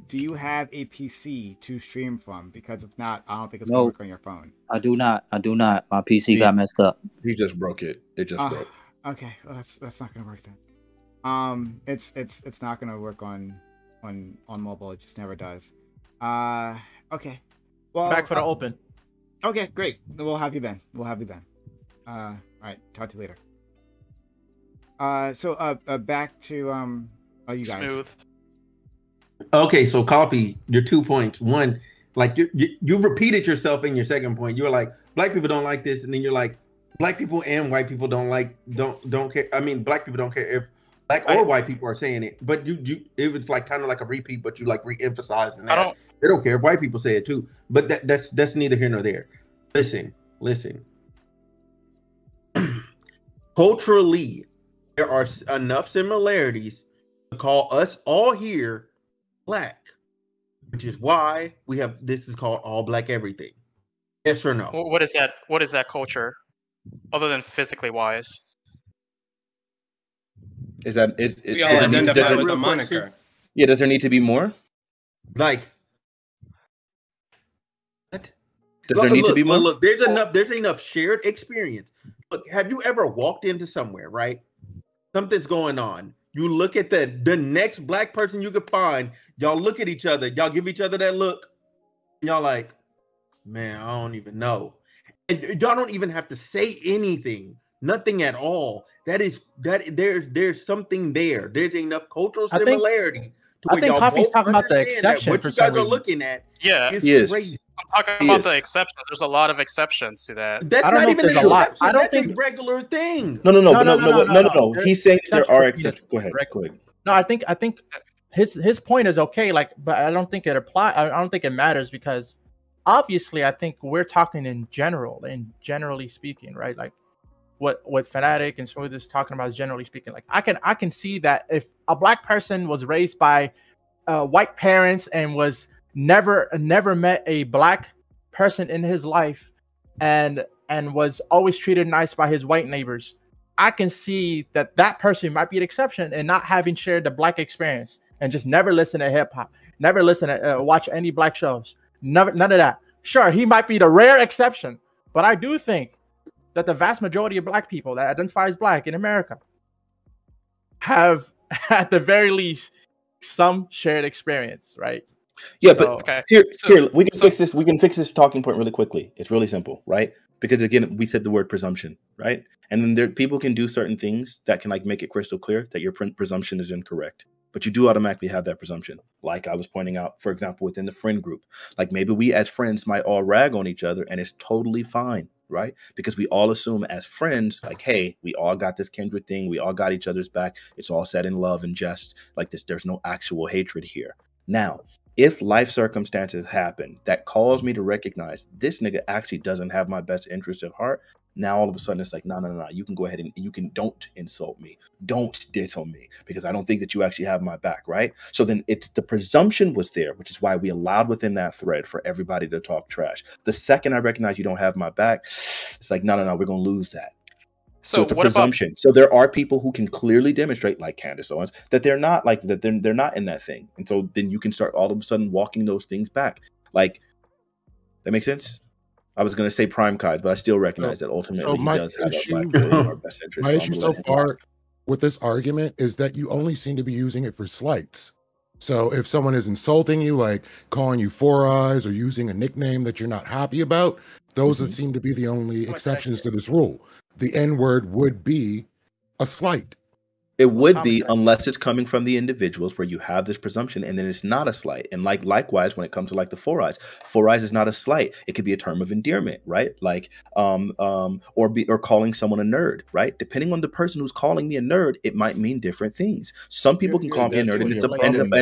Speaker 1: Do you have a PC to stream from? Because if not, I don't think it's gonna work on your phone.
Speaker 9: I do not. My PC got messed up.
Speaker 3: He just broke it. It just broke.
Speaker 1: Okay, well, that's not gonna work then. It's not gonna work on mobile. It just never does. Okay. Well,
Speaker 2: back for the open.
Speaker 1: Okay, great. We'll have you then. All right. Talk to you later. So back to you guys.
Speaker 5: Smooth.
Speaker 8: Okay, so Coffee, your 2 points. One, like you repeated yourself in your second point. You were like, Black people don't like this, and then you're like, Black people and white people don't care. I mean, Black people don't care if Black or white people are saying it. But it was like kind of like a repeat, but you like re-emphasizing that. They don't care if white people say it too. But that's neither here nor there. Listen. Culturally, there are enough similarities to call us all here Black, which is why we have this is called all Black everything. Yes or no?
Speaker 5: What is that? What is that culture, other than physically wise?
Speaker 3: We all
Speaker 6: identify with the moniker.
Speaker 3: Yeah, does there need to be more?
Speaker 8: Like,
Speaker 3: what? Does there need to be more?
Speaker 8: Look, there's enough shared experience. Look, have you ever walked into somewhere, right? Something's going on. You look at the next Black person you could find. Y'all look at each other. Y'all give each other that look. Y'all like, man, I don't even know. And y'all don't even have to say anything. Nothing at all. There's something there. There's enough cultural similarity to where y'all
Speaker 2: Coffee's
Speaker 8: both
Speaker 2: talking about the
Speaker 8: understand that
Speaker 2: exception
Speaker 8: what
Speaker 2: for
Speaker 8: you
Speaker 2: some
Speaker 8: guys are
Speaker 2: reason.
Speaker 8: looking at
Speaker 5: Yeah.
Speaker 8: is crazy.
Speaker 5: I'm talking about the exceptions. There's a lot of exceptions to that.
Speaker 8: That's
Speaker 2: I don't
Speaker 8: not
Speaker 2: know
Speaker 8: even
Speaker 2: if
Speaker 8: an
Speaker 2: there's a lot.
Speaker 8: exception.
Speaker 2: I don't
Speaker 8: That's
Speaker 2: think
Speaker 8: a regular thing.
Speaker 3: No. He's saying there are exceptions. Go ahead.
Speaker 2: No, I think his point is okay. Like, but I don't think it apply. I don't think it matters because obviously I think we're talking in general and generally speaking, right? Like what Fanatic and Smooth is talking about is generally speaking. Like I can see that if a black person was raised by white parents and was never met a black person in his life and was always treated nice by his white neighbors, I can see that person might be an exception and not having shared the black experience and just never listen to hip hop, never listen to watch any black shows, none of that. Sure, he might be the rare exception, but I do think that the vast majority of black people that identify as black in America have, at the very least, some shared experience, right?
Speaker 3: Yeah, so, but here we can fix this. We can fix this talking point really quickly. It's really simple, right? Because again, we said the word presumption, right? And then people can do certain things that can like make it crystal clear that your presumption is incorrect. But you do automatically have that presumption. Like I was pointing out, for example, within the friend group, like maybe we as friends might all rag on each other and it's totally fine, right? Because we all assume as friends, like, hey, we all got this kindred thing. We all got each other's back. It's all said in love and jest like this. There's no actual hatred here. Now, if life circumstances happen that cause me to recognize this nigga actually doesn't have my best interest at heart, now all of a sudden it's like, no, you can go ahead and don't insult me. Don't diss on me because I don't think that you actually have my back, right? So then it's the presumption was there, which is why we allowed within that thread for everybody to talk trash. The second I recognize you don't have my back, it's like, no, we're going to lose that. So it's a presumption. So there are people who can clearly demonstrate, like Candace Owens, that they're not like that. They're not in that thing, and so then you can start all of a sudden walking those things back. Like that makes sense. I was going to say PrimeCayes, but I still recognize that ultimately he does have our best interest.
Speaker 7: My issue so far with this argument is that you only seem to be using it for slights. So if someone is insulting you, like calling you Four Eyes or using a nickname that you're not happy about, those that seem to be the only exceptions to this rule. The N-word would be a slight.
Speaker 3: It would be unless it's coming from the individuals where you have this presumption and then it's not a slight. And like likewise, when it comes to like the Four Eyes is not a slight. It could be a term of endearment, right? Like or calling someone a nerd, right? Depending on the person who's calling me a nerd, it might mean different things. Some people can call me a nerd and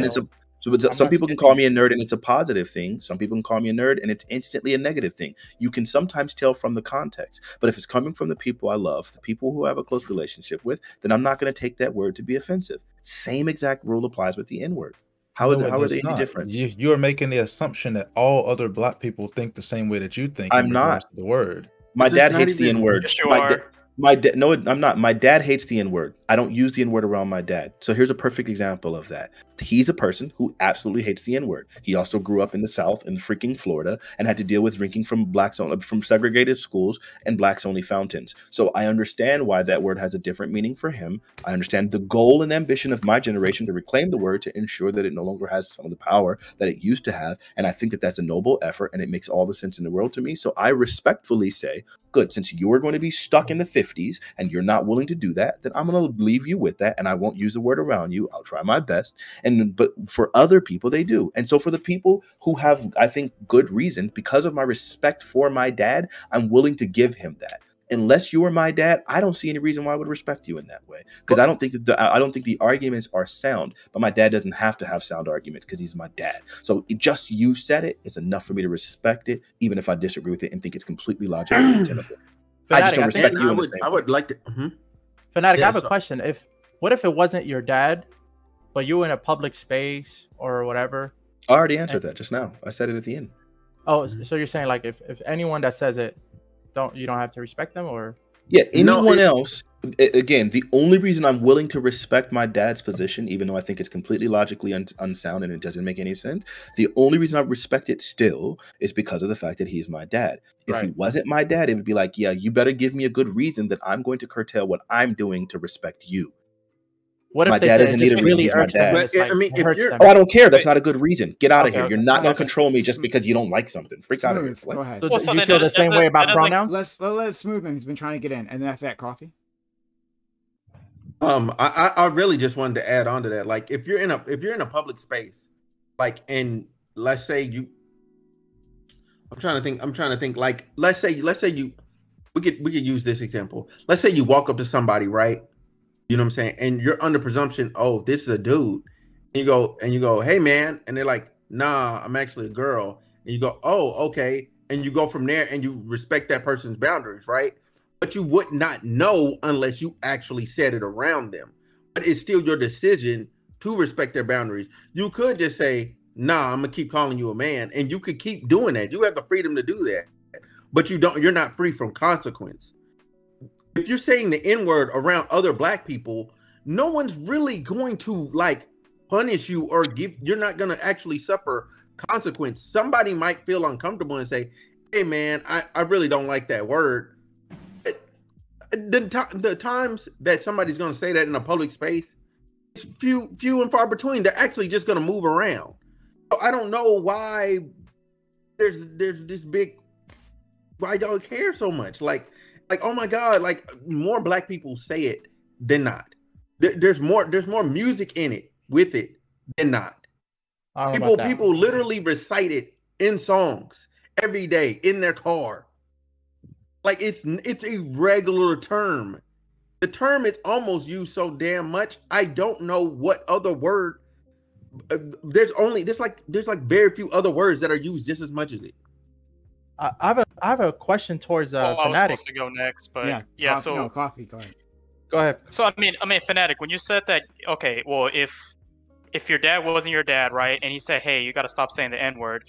Speaker 3: it's a So some people can call me a nerd and it's a positive thing. Some people can call me a nerd and it's instantly a negative thing. You can sometimes tell from the context. But if it's coming from the people I love, the people who I have a close relationship with, then I'm not going to take that word to be offensive. Same exact rule applies with the N-word. How are they any different?
Speaker 4: You're making the assumption that all other black people think the same way that you think.
Speaker 3: I'm not.
Speaker 4: To the word.
Speaker 3: My dad hates the N-word.
Speaker 5: Yes, you are.
Speaker 3: No, I'm not. My dad hates the N-word. I don't use the N-word around my dad. So here's a perfect example of that. He's a person who absolutely hates the N-word. He also grew up in the South in freaking Florida and had to deal with drinking from from segregated schools and blacks only fountains. So I understand why that word has a different meaning for him. I understand the goal and ambition of my generation to reclaim the word to ensure that it no longer has some of the power that it used to have. And I think that that's a noble effort and it makes all the sense in the world to me. So I respectfully say, good, since you are going to be stuck in the 50s and you're not willing to do that, then I'm going to leave you with that and I won't use the word around you. I'll try my best. But for other people, they do. And so for the people who have, I think, good reason, because of my respect for my dad, I'm willing to give him that. Unless you were my dad, I don't see any reason why I would respect you in that way. Because I don't think the arguments are sound. But my dad doesn't have to have sound arguments because he's my dad. So just you said it is enough for me to respect it, even if I disagree with it and think it's completely logical and tenable. I just don't respect you.
Speaker 8: I would like to.
Speaker 2: Fanatic, I have a question. What if it wasn't your dad, but you were in a public space or whatever?
Speaker 3: I already answered that just now. I said it at the end.
Speaker 2: Oh, so you're saying like if anyone that says it, you don't have to respect them, or?
Speaker 3: Yeah, anyone else. Again, the only reason I'm willing to respect my dad's position, even though I think it's completely logically unsound and it doesn't make any sense, the only reason I respect it still is because of the fact that he's my dad. If he wasn't my dad, it would be like, yeah, you better give me a good reason that I'm going to curtail what I'm doing to respect you.
Speaker 2: What
Speaker 3: My
Speaker 2: if they
Speaker 3: dad
Speaker 2: say
Speaker 3: doesn't
Speaker 2: it
Speaker 3: need
Speaker 2: just
Speaker 3: a reason.
Speaker 2: really
Speaker 3: He's my
Speaker 2: irks them?
Speaker 3: dad.
Speaker 2: And it's like,
Speaker 8: I mean,
Speaker 2: it
Speaker 8: if
Speaker 2: hurts
Speaker 8: you're-
Speaker 2: them.
Speaker 3: Oh, I don't care. That's not a good reason. Get out of
Speaker 2: Okay,
Speaker 3: here.
Speaker 2: okay.
Speaker 3: You're not going to
Speaker 1: Let's-
Speaker 3: control me just because you don't like something. Freak out of here.
Speaker 1: Smooth, go ahead.
Speaker 2: So
Speaker 5: Well,
Speaker 2: do
Speaker 5: so
Speaker 2: you
Speaker 5: then
Speaker 2: feel the
Speaker 5: that
Speaker 2: same
Speaker 5: doesn't-
Speaker 2: way about
Speaker 5: that doesn't-
Speaker 2: pronouns?
Speaker 1: Let's Smooth, and he's been trying to get in, and then after that, Coffee.
Speaker 8: I really just wanted to add on to that. Like, if you're in a public space, like, and let's say you, I'm trying to think. Like, let's say you, we could use this example. Let's say you walk up to somebody, right? You know what I'm saying? And you're under presumption, oh, this is a dude. And you go, hey man, and they're like, nah, I'm actually a girl. And you go, oh, okay. And you go from there and you respect that person's boundaries, right? But you would not know unless you actually said it around them. But it's still your decision to respect their boundaries. You could just say, nah, I'm gonna keep calling you a man, and you could keep doing that. You have the freedom to do that, but you're not free from consequence. If you're saying the N-word around other black people, no one's really going to like punish you or you're not going to actually suffer consequence. Somebody might feel uncomfortable and say, hey man, I really don't like that word. The times that somebody's going to say that in a public space, it's few and far between. They're actually just going to move around. So I don't know why there's this big, why y'all care so much. Like, oh my God, like more black people say it than not. There's more music in it with it than not. People literally recite it in songs every day in their car. Like it's a regular term. The term is almost used so damn much. I don't know what other word. There's like very few other words that are used just as much as it.
Speaker 2: I have a question towards
Speaker 5: I was
Speaker 2: Fanatic.
Speaker 5: supposed to go next, but
Speaker 1: Coffee, go ahead.
Speaker 2: Go ahead.
Speaker 5: So I mean, Fanatic, when you said that, okay, well, if your dad wasn't your dad, right, and he said, hey, you got to stop saying the N-word,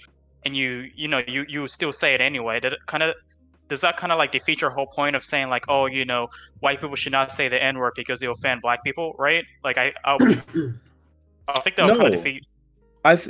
Speaker 5: and you still say it anyway, does that kind of like defeat your whole point of saying like, oh, white people should not say the N-word because they offend black people, right? Like I think that would kind of defeat.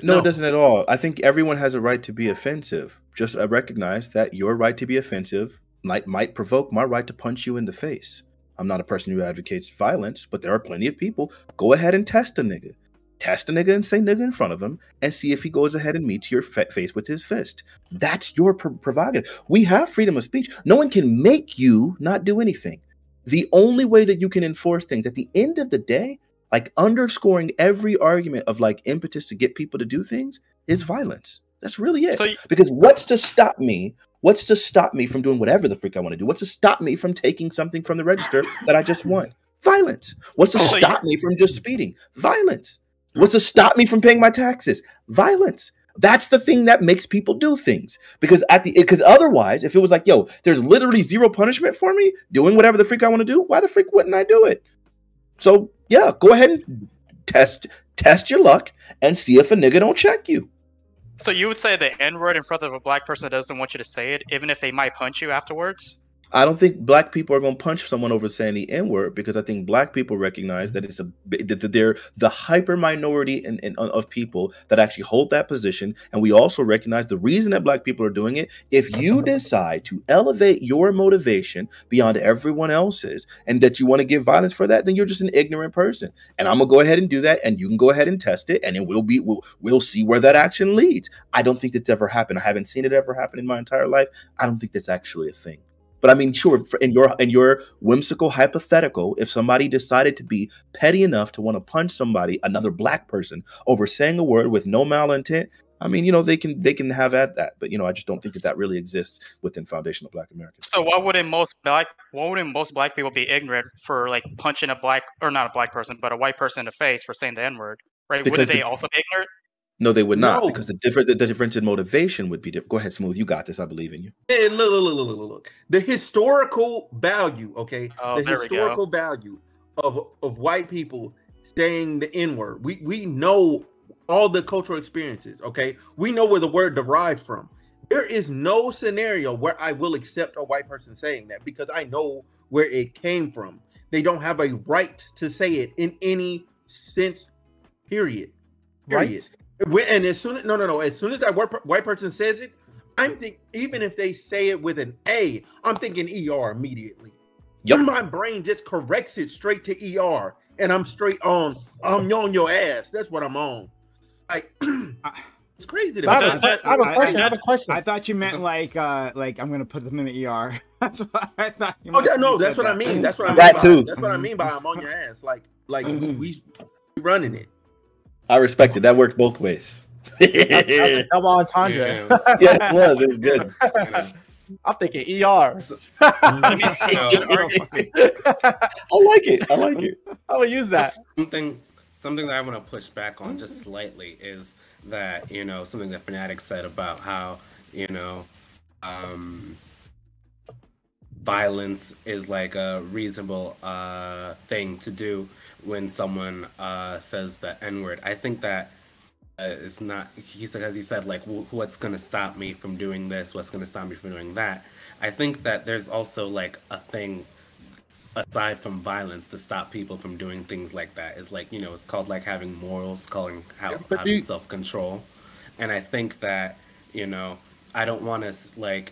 Speaker 3: No, it doesn't at all. I think everyone has a right to be offensive. Just recognize that your right to be offensive might provoke my right to punch you in the face. I'm not a person who advocates violence, but there are plenty of people. Go ahead and test a nigga. Test a nigga and say nigga in front of him and see if he goes ahead and meets your face with his fist. That's your prerogative. We have freedom of speech. No one can make you not do anything. The only way that you can enforce things at the end of the day, like underscoring every argument of like impetus to get people to do things, is violence. That's really it. Because what's to stop me from doing whatever the freak I want to do? What's to stop me from taking something from the register that I just won? Violence. What's to stop me from just speeding? Violence. What's to stop me from paying my taxes? Violence. That's the thing that makes people do things. Because otherwise, if it was like, yo, there's literally zero punishment for me doing whatever the freak I want to do, why the freak wouldn't I do it? So yeah, go ahead and test your luck and see if a nigga don't check you.
Speaker 5: So you would say the N-word in front of a black person that doesn't want you to say it, even if they might punch you afterwards?
Speaker 3: I don't think black people are going to punch someone over saying the N-word, because I think black people recognize that that they're the hyper minority of people that actually hold that position. And we also recognize the reason that black people are doing it. If you decide to elevate your motivation beyond everyone else's and that you want to give violence for that, then you're just an ignorant person. And I'm going to go ahead and do that. And you can go ahead and test it. And then we'll see where that action leads. I don't think that's ever happened. I haven't seen it ever happen in my entire life. I don't think that's actually a thing. But I mean, sure, in your whimsical hypothetical, if somebody decided to be petty enough to want to punch somebody, another black person, over saying a word with no malintent, I mean, they can have at that. But I just don't think that really exists within foundational Black Americans.
Speaker 5: So why wouldn't most black people be ignorant for like punching a white person in the face for saying the N-word, right? Wouldn't they also be ignorant?
Speaker 3: No, they would not, because the difference in motivation would be different. Go ahead, Smooth. You got this. I believe in you.
Speaker 8: Hey, look. The historical value, okay?
Speaker 5: Oh,
Speaker 8: the historical value of white people saying the N-word. We know all the cultural experiences, okay? We know where the word derives from. There is no scenario where I will accept a white person saying that, because I know where it came from. They don't have a right to say it in any sense, period.
Speaker 2: Right.
Speaker 8: And as soon as that white person says it, I'm thinking, even if they say it with an A, I'm thinking ER immediately. my brain just corrects it straight to ER, and I'm straight on. I'm on your ass. That's what I'm on. Like it's crazy.
Speaker 2: I have a question.
Speaker 1: I thought you meant like I'm gonna put them in the ER. That's what I thought.
Speaker 8: That's what I mean. That's what I mean. That's what I mean by I'm on your ass. Like we running it.
Speaker 3: I respect it. That worked both ways.
Speaker 2: That's a double entendre.
Speaker 3: Yeah, it was. It was good.
Speaker 2: I'm thinking ER.
Speaker 6: I mean,
Speaker 3: I like it. I like it.
Speaker 2: I will use that.
Speaker 6: Something that I want to push back on just slightly is that, something that Fanatic said about how, violence is like a reasonable thing to do when someone says the N-word. I think that it's not, he said like, what's going to stop me from doing this? What's going to stop me from doing that? I think that there's also like a thing aside from violence to stop people from doing things like that. It's like, it's called like having morals, having self-control. And I think that, I don't want to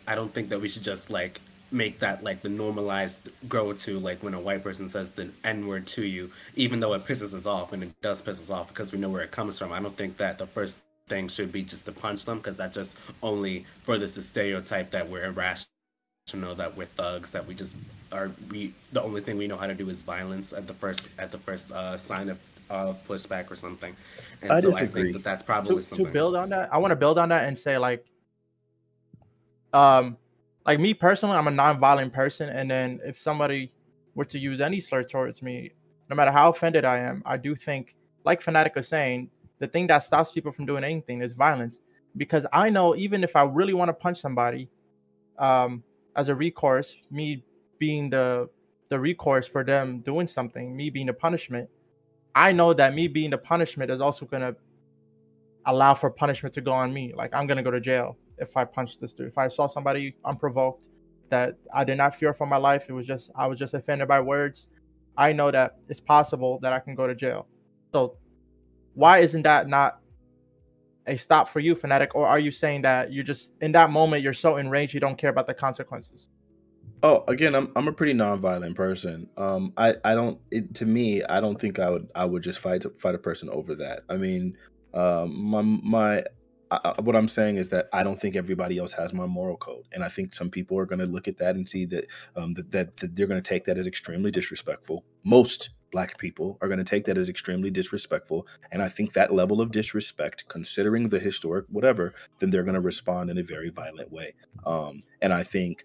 Speaker 6: I don't think that we should just like make that like the normalized go-to, like when a white person says the N-word to you, even though it pisses us off, and it does piss us off because we know where it comes from. I don't think that the first thing should be just to punch them, because that just only furthers the stereotype that we're irrational, that we're thugs, that we just the only thing we know how to do is violence at the first sign of pushback or something. And I think that that's probably something.
Speaker 2: To build on that, I want to build on that and say like me personally, I'm a non-violent person, and then if somebody were to use any slur towards me, no matter how offended I am, I do think, like Fanatic was saying, the thing that stops people from doing anything is violence. Because I know even if I really want to punch somebody, as a recourse, me being the recourse for them doing something, me being the punishment, I know that me being the punishment is also going to allow for punishment to go on me. Like, I'm going to go to jail if I punch this dude. If I saw somebody unprovoked that I did not fear for my life, I was just offended by words, I know that it's possible that I can go to jail. So why isn't that not a stop for you, Fanatic? Or are you saying that you're just, in that moment, you're so enraged you don't care about the consequences?
Speaker 3: Oh, again, I'm a pretty nonviolent person. I don't think I would just fight a person over that. I mean, what I'm saying is that I don't think everybody else has my moral code, and I think some people are going to look at that and see that that they're going to take that as extremely disrespectful. Most Black people are going to take that as extremely disrespectful, and I think that level of disrespect, considering the historic whatever, then they're going to respond in a very violent way. And I think.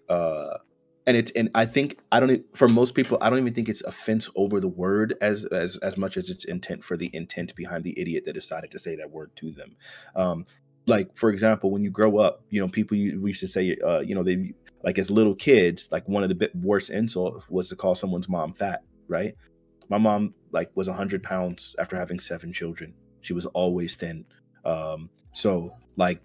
Speaker 3: For most people, I don't even think it's offense over the word as much as it's intent for the intent behind the idiot that decided to say that word to them. Like, for example, when you grow up, people we used to say, they, like, as little kids, like, one of the worst insults was to call someone's mom fat, right? My mom, like, was 100 pounds after having 7 children. She was always thin. So, like,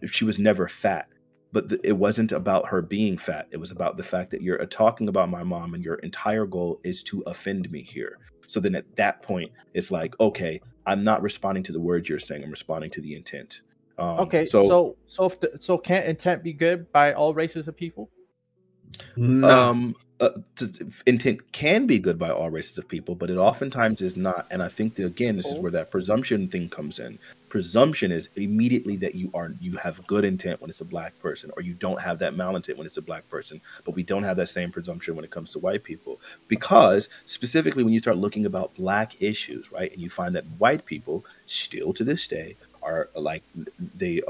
Speaker 3: she was never fat. But it wasn't about her being fat. It was about the fact that you're talking about my mom and your entire goal is to offend me here. So then at that point, it's like, okay, I'm not responding to the words you're saying. I'm responding to the intent.
Speaker 2: Okay, so can't intent be good by all races of people?
Speaker 8: No.
Speaker 3: Intent can be good by all races of people, but it oftentimes is not. And I think that, again, this is where that presumption thing comes in. Presumption is immediately that you have good intent when it's a Black person, or you don't have that malintent when it's a Black person. But we don't have that same presumption when it comes to white people, because specifically when you start looking about Black issues, right, and you find that white people still to this day are like, they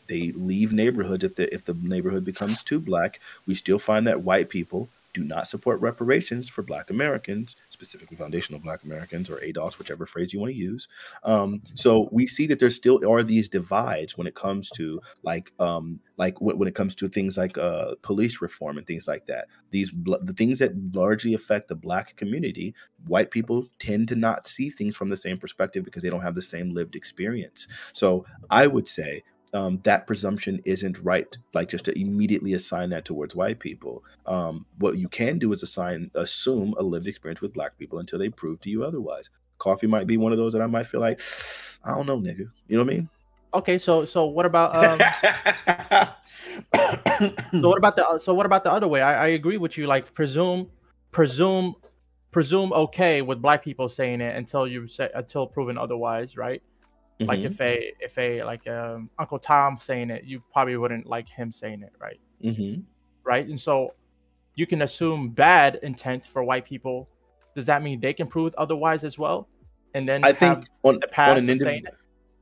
Speaker 3: leave neighborhoods if the neighborhood becomes too Black. We still find that white people do not support reparations for Black Americans, specifically foundational Black Americans, or ADOS, whichever phrase you want to use. So we see that there still are these divides when it comes to when it comes to things like police reform and things like that. The things that largely affect the Black community, white people tend to not see things from the same perspective because they don't have the same lived experience. So I would say that presumption isn't right, like, just to immediately assign that towards white people. What you can do is assume a lived experience with Black people until they prove to you otherwise. Coffee might be one of those that I might feel like, I don't know, nigga. You know what I mean?
Speaker 2: Okay, so what about what about the other way? I agree with you. Like, presume presume okay with black people saying it until proven otherwise, right? Like if a Uncle Tom saying it, you probably wouldn't like him saying it, right? Right, and so you can assume bad intent for white people. Does that mean they can prove otherwise as well? And then
Speaker 3: I think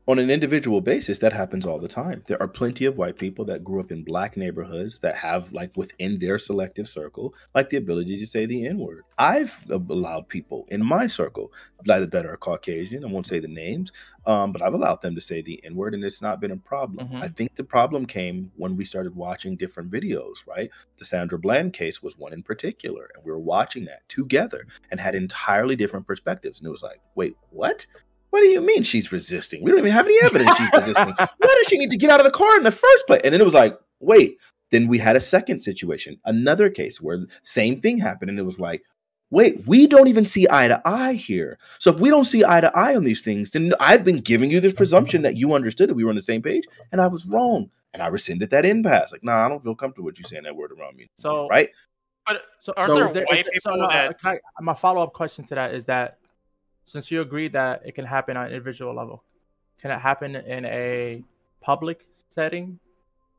Speaker 3: on
Speaker 2: an
Speaker 3: individual basis, that happens all the time. There are plenty of white people that grew up in black neighborhoods that have, like, within their selective circle, like the ability to say the N-word. I've allowed people in my circle that are Caucasian, I won't say the names, but I've allowed them to say the N-word, and it's not been a problem. I think the problem came when we started watching different videos, right? The Sandra Bland case was one in particular, and we were watching that together and had entirely different perspectives. And it was like, wait, what? What do you mean she's resisting? We don't even have any evidence she's resisting. Why does she need to get out of the car in the first place? And then it was like, wait. Then we had a second situation, another case where the same thing happened. And it was like, wait, we don't even see eye to eye here. So if we don't see eye to eye on these things, then I've been giving you this presumption that you understood that we were on the same page, and I was wrong. And I rescinded that impasse. Like, nah, I don't feel comfortable with you saying that word around me.
Speaker 2: So,
Speaker 3: right?
Speaker 5: But are there white people that...
Speaker 2: my follow-up question to that is that, since you agree that it can happen on an individual level, can it happen in a public setting?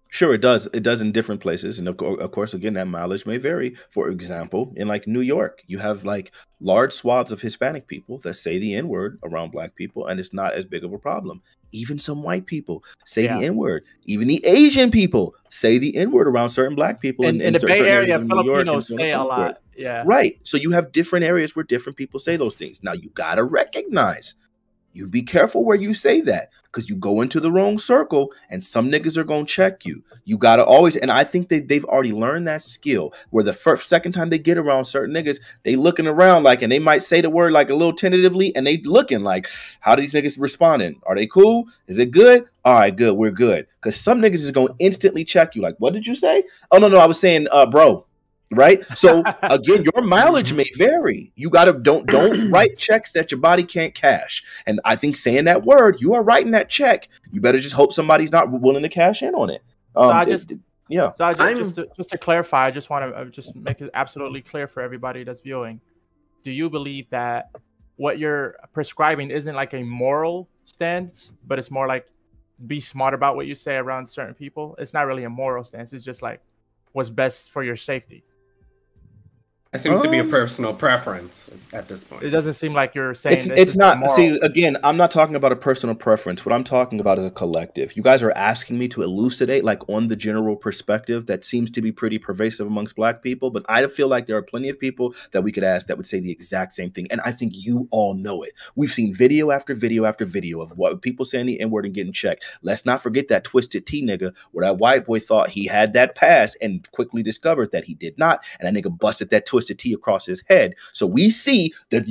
Speaker 3: Sure, it does. It does in different places. And of course, again, that mileage may vary. For example, in like New York, you have like large swaths of Hispanic people that say the N-word around black people, and it's not as big of a problem. Even some white people say the N-word. Even the Asian people say the N-word around certain black people.
Speaker 2: In the Bay Area, Filipinos say a lot. Yeah.
Speaker 3: Right. So you have different areas where different people say those things. Now, you got to recognize, you be careful where you say that, because you go into the wrong circle and some niggas are going to check you. You got to always, and I think they've already learned that skill where the second time they get around certain niggas, they looking around like, and they might say the word like a little tentatively, and they looking like, how do these niggas responding? Are they cool? Is it good? All right, good. We're good. Because some niggas is going to instantly check you. Like, what did you say? Oh, no, I was saying, bro. Right. So again, your mileage may vary. You gotta don't write checks that your body can't cash. And I think saying that word, you are writing that check. You better just hope somebody's not willing to cash in on it.
Speaker 2: Just to clarify, I just want to just make it absolutely clear for everybody that's viewing. Do you believe that what you're prescribing isn't like a moral stance, but it's more like be smart about what you say around certain people? It's not really a moral stance. It's just like what's best for your safety.
Speaker 6: It seems to be a personal preference at this point.
Speaker 2: It doesn't seem like you're saying
Speaker 3: it's not. See, again, I'm not talking about a personal preference. What I'm talking about is a collective. You guys are asking me to elucidate, like, on the general perspective that seems to be pretty pervasive amongst black people. But I feel like there are plenty of people that we could ask that would say the exact same thing. And I think you all know it. We've seen video after video after video of what people saying the N-word and getting checked. Let's not forget that Twisted Tea nigga, where that white boy thought he had that pass and quickly discovered that he did not. And that nigga busted that Twisted Tea across his head. So we see that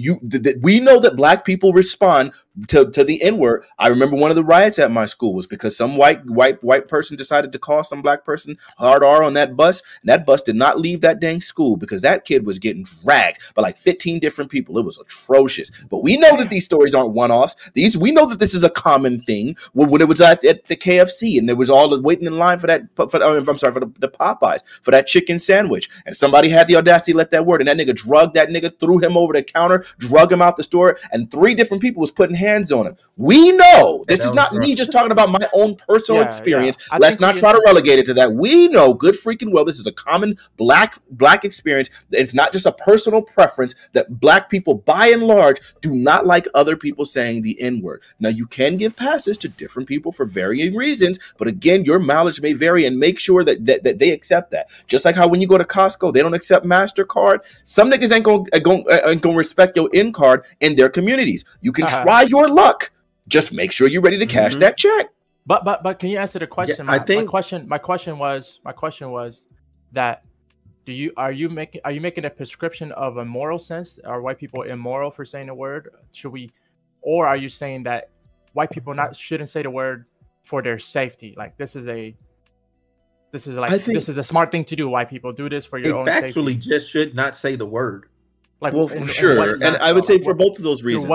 Speaker 3: we know that black people respond to the N-word. I remember one of the riots at my school was because some white person decided to call some black person hard R on that bus, and that bus did not leave that dang school because that kid was getting dragged by like 15 different people. It was atrocious. But we know that these stories aren't one-offs. We know that this is a common thing. When it was at the KFC and there was all waiting in line for the Popeyes for that chicken sandwich, and somebody had the audacity to let that word, and that nigga drugged that nigga, threw him over the counter, drug him out the store, and 3 different people was putting hands on him. We know this is not me just talking about my own personal experience. Let's not try to relegate it to that. We know good freaking well this is a common black experience. It's not just a personal preference that black people by and large do not like other people saying the N-word. Now, you can give passes to different people for varying reasons, but again, your mileage may vary, and make sure that they accept that. Just like how when you go to Costco, they don't accept MasterCard. Some niggas ain't gonna respect your N card in their communities. You can try your luck. Just make sure you're ready to cash that check.
Speaker 2: But can you answer the question?
Speaker 8: Yeah,
Speaker 2: my question was that are you making a prescription of a moral sense? Are white people immoral for saying the word? Or are you saying that white people shouldn't say the word for their safety? Like this is a smart thing to do. White people do this for your own safety.
Speaker 8: Actually, just should not say the word.
Speaker 3: Like, well, for sure. And I would say for both of those reasons.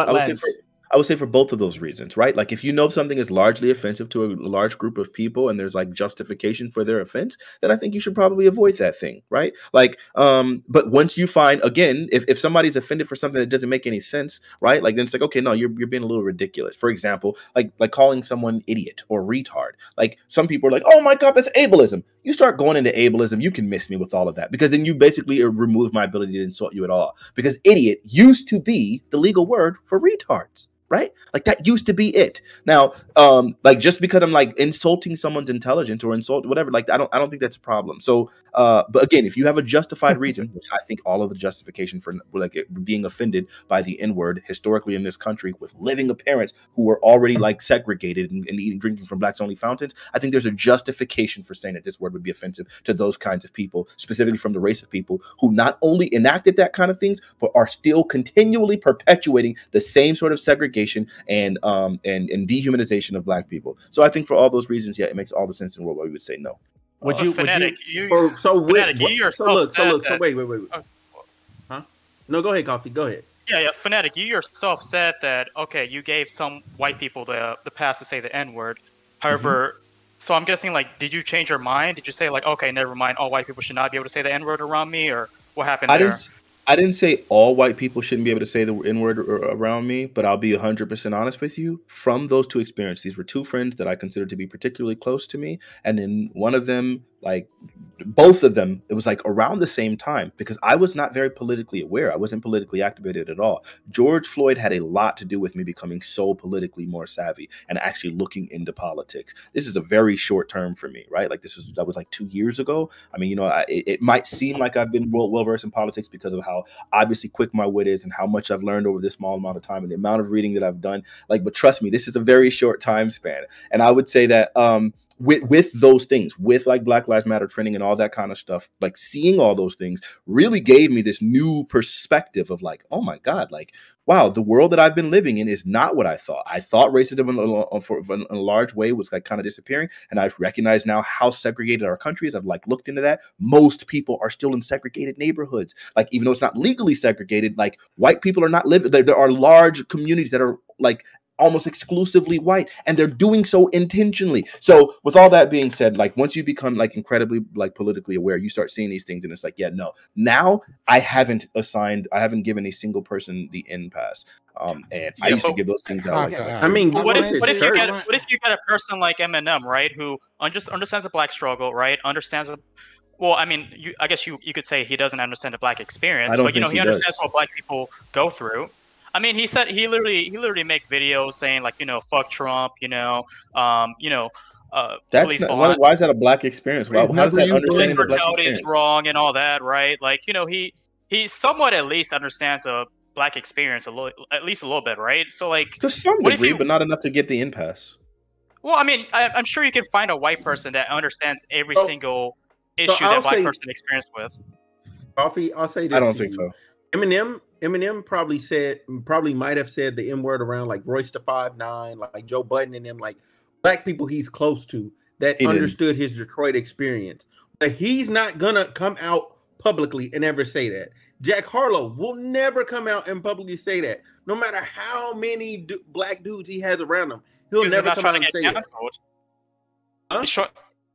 Speaker 3: I would say for both of those reasons, right? Like if you know something is largely offensive to a large group of people and there's like justification for their offense, then I think you should probably avoid that thing, right? Like, but once you find, again, if somebody's offended for something that doesn't make any sense, right? Like then it's like, okay, no, you're being a little ridiculous. For example, like calling someone idiot or retard. Like some people are like, oh my God, that's ableism. You start going into ableism, you can miss me with all of that because then you basically remove my ability to insult you at all. Because idiot used to be the legal word for retards. Right? Like that used to be it. Now, like just because I'm like insulting someone's intelligence or insult whatever, like I don't think that's a problem. So, but again, if you have a justified reason, which I think all of the justification for like being offended by the N-word historically in this country with living parents who were already like segregated and eating, drinking from blacks only fountains, I think there's a justification for saying that this word would be offensive to those kinds of people, specifically from the race of people who not only enacted that kind of things, but are still continually perpetuating the same sort of segregation and dehumanization of black people. So I think for all those reasons, yeah, it makes all the sense in the world why we would say no.
Speaker 2: Would you?
Speaker 5: Fanatic,
Speaker 8: Wait. Huh? No, go ahead, Coffee. Go ahead.
Speaker 5: Yeah, Fanatic, you yourself said that, okay, you gave some white people the pass to say the N-word. However, so I'm guessing, like, did you change your mind? Did you say, like, okay, never mind, all white people should not be able to say the N-word around me? Or what happened there?
Speaker 3: I didn't say all white people shouldn't be able to say the N-word around me, but I'll be 100% honest with you. From those two experiences, these were two friends that I considered to be particularly close to me. And then one of them, like both of them, it was like around the same time because I was not very politically aware. I wasn't politically activated at all. George Floyd had a lot to do with me becoming so politically more savvy and actually looking into politics. This is a very short term for me, right? Like that was like 2 years ago. I mean, you know, it might seem like I've been well versed in politics because of how obviously quick my wit is and how much I've learned over this small amount of time and the amount of reading that I've done. Like, but trust me, this is a very short time span. And I would say that with those things, with like Black Lives Matter training and all that kind of stuff, like seeing all those things really gave me this new perspective of like, oh my God, like, wow, the world that I've been living in is not what I thought. I thought racism in a large way was like kind of disappearing. And I've recognized now how segregated our country is. I've like looked into that. Most people are still in segregated neighborhoods. Like, even though it's not legally segregated, like white people are not living. There are large communities that are like almost exclusively white, and they're doing so intentionally. So with all that being said, like once you become like incredibly like politically aware, you start seeing these things and it's like, yeah, no, now I haven't given a single person the N pass. And I used to give those things out.
Speaker 8: I mean,
Speaker 5: what if you get a person like Eminem, right, who understands the black struggle, right, understands well, I mean, I guess you could say he doesn't understand the black experience, but you know, he understands what black people go through. I mean, he said he literally make videos saying like, you know, fuck Trump, you know,
Speaker 3: that's not, why is that a black experience? How does that understanding the black experience
Speaker 5: is wrong and all that, right? Like, you know, he somewhat at least understands the black experience at least a little bit, right? So like
Speaker 3: to some degree, but not enough to get the impasse.
Speaker 5: Well, I mean, I'm sure you can find a white person that understands every single issue that black person experienced with.
Speaker 8: Coffee, I'll say this.
Speaker 3: I don't think so.
Speaker 8: Eminem probably might have said the N-word around like Royce the 5'9", like Joe Budden and them, like black people he's close to that understood his Detroit experience. But he's not gonna come out publicly and ever say that. Jack Harlow will never come out and publicly say that. No matter how many black dudes he has around him, he'll never come out and say that.
Speaker 5: Huh?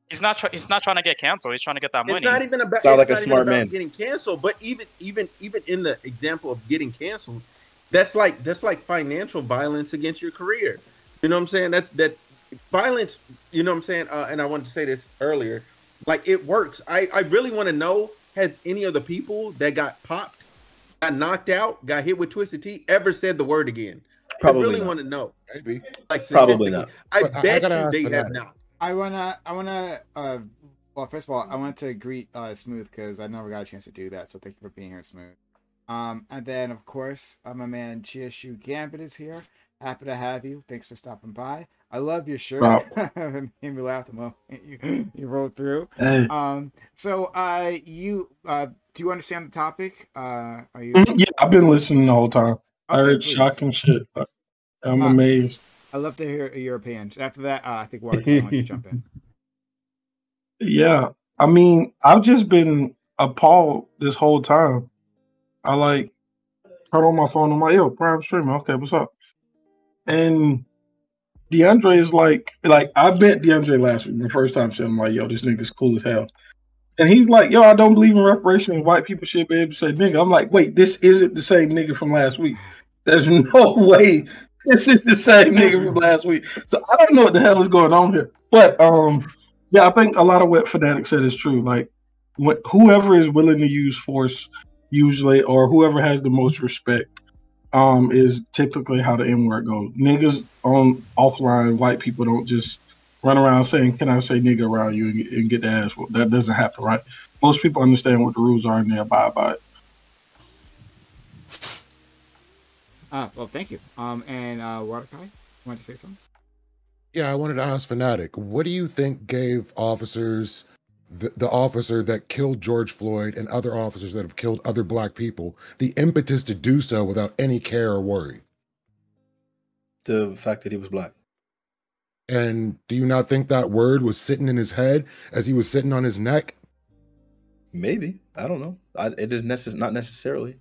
Speaker 5: He's not trying to get canceled. He's trying to get that money.
Speaker 8: It's not even about getting canceled. But even in the example of getting canceled, that's like financial violence against your career. You know what I'm saying? That violence. You know what I'm saying? And I wanted to say this earlier. Like, it works. I really want to know, has any of the people that got popped, got knocked out, got hit with twisted tea ever said the word again?
Speaker 3: Probably
Speaker 8: I really
Speaker 3: not.
Speaker 8: want to know.
Speaker 7: Maybe.
Speaker 8: Like,
Speaker 3: probably not.
Speaker 8: I bet you they have not.
Speaker 1: I wanna well, first of all, I want to greet Smooth because I never got a chance to do that, so thank you for being here, Smooth. And then of course, my man GSU Gambit is here. Happy to have you. Thanks for stopping by. I love your shirt.
Speaker 10: Wow.
Speaker 1: It made me laugh the moment you rolled through.
Speaker 10: Hey.
Speaker 1: So you do you understand the topic? Are you?
Speaker 10: Yeah, I've been listening the whole time. I heard
Speaker 1: please.
Speaker 10: shocking shit. I'm amazed.
Speaker 1: I'd love to hear your opinion. After that, I think Water wants to jump in.
Speaker 10: Yeah, I mean, I've just been appalled this whole time. I heard on my phone, I'm like, yo, Prime streaming. Okay, what's up? And DeAndre is like I bet DeAndre last week, the first time said, I'm like, yo, this nigga's cool as hell. And he's like, yo, I don't believe in reparations. White people should be able to say nigga. I'm like, wait, this isn't the same nigga from last week. There's no way this is the same nigga from last week. So I don't know what the hell is going on here. But yeah, I think a lot of what Fanatic said is true. Like, whoever is willing to use force, usually, or whoever has the most respect, is typically how the N-word goes. Niggas on offline, white people don't just run around saying, can I say nigga around you and get the ass whooped. That doesn't happen, right? Most people understand what the rules are and they abide by it.
Speaker 1: Well, thank you. And Waterkai, you want to say something?
Speaker 7: Yeah, I wanted to ask Fanatic, what do you think gave officers, the officer that killed George Floyd and other officers that have killed other black people, the impetus to do so without any care or worry?
Speaker 3: The fact that he was black.
Speaker 7: And do you not think that word was sitting in his head as he was sitting on his neck?
Speaker 3: Maybe. I don't know. It is not necessarily.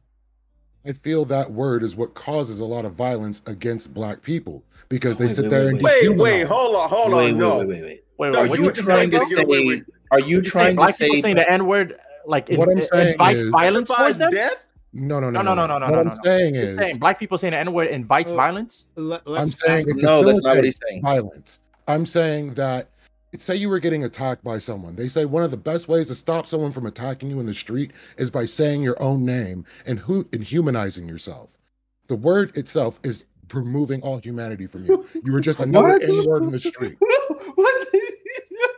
Speaker 7: I feel that word is what causes a lot of violence against black people because they sit there and
Speaker 11: wait, hold on, no.
Speaker 3: Wait.
Speaker 11: No,
Speaker 3: Are you trying to say? Are you trying to say
Speaker 2: saying the N-word like
Speaker 7: what I'm saying
Speaker 2: invites
Speaker 7: is,
Speaker 2: violence towards them?
Speaker 11: Death?
Speaker 7: No.
Speaker 2: What
Speaker 7: I'm saying is,
Speaker 2: black people saying the N-word invites violence.
Speaker 7: I'm saying
Speaker 3: no. That's not what he's saying.
Speaker 7: Violence. I'm saying that. Say you were getting attacked by someone. They say one of the best ways to stop someone from attacking you in the street is by saying your own name and humanizing yourself. The word itself is removing all humanity from you. You were just another N-word in the street.
Speaker 10: What?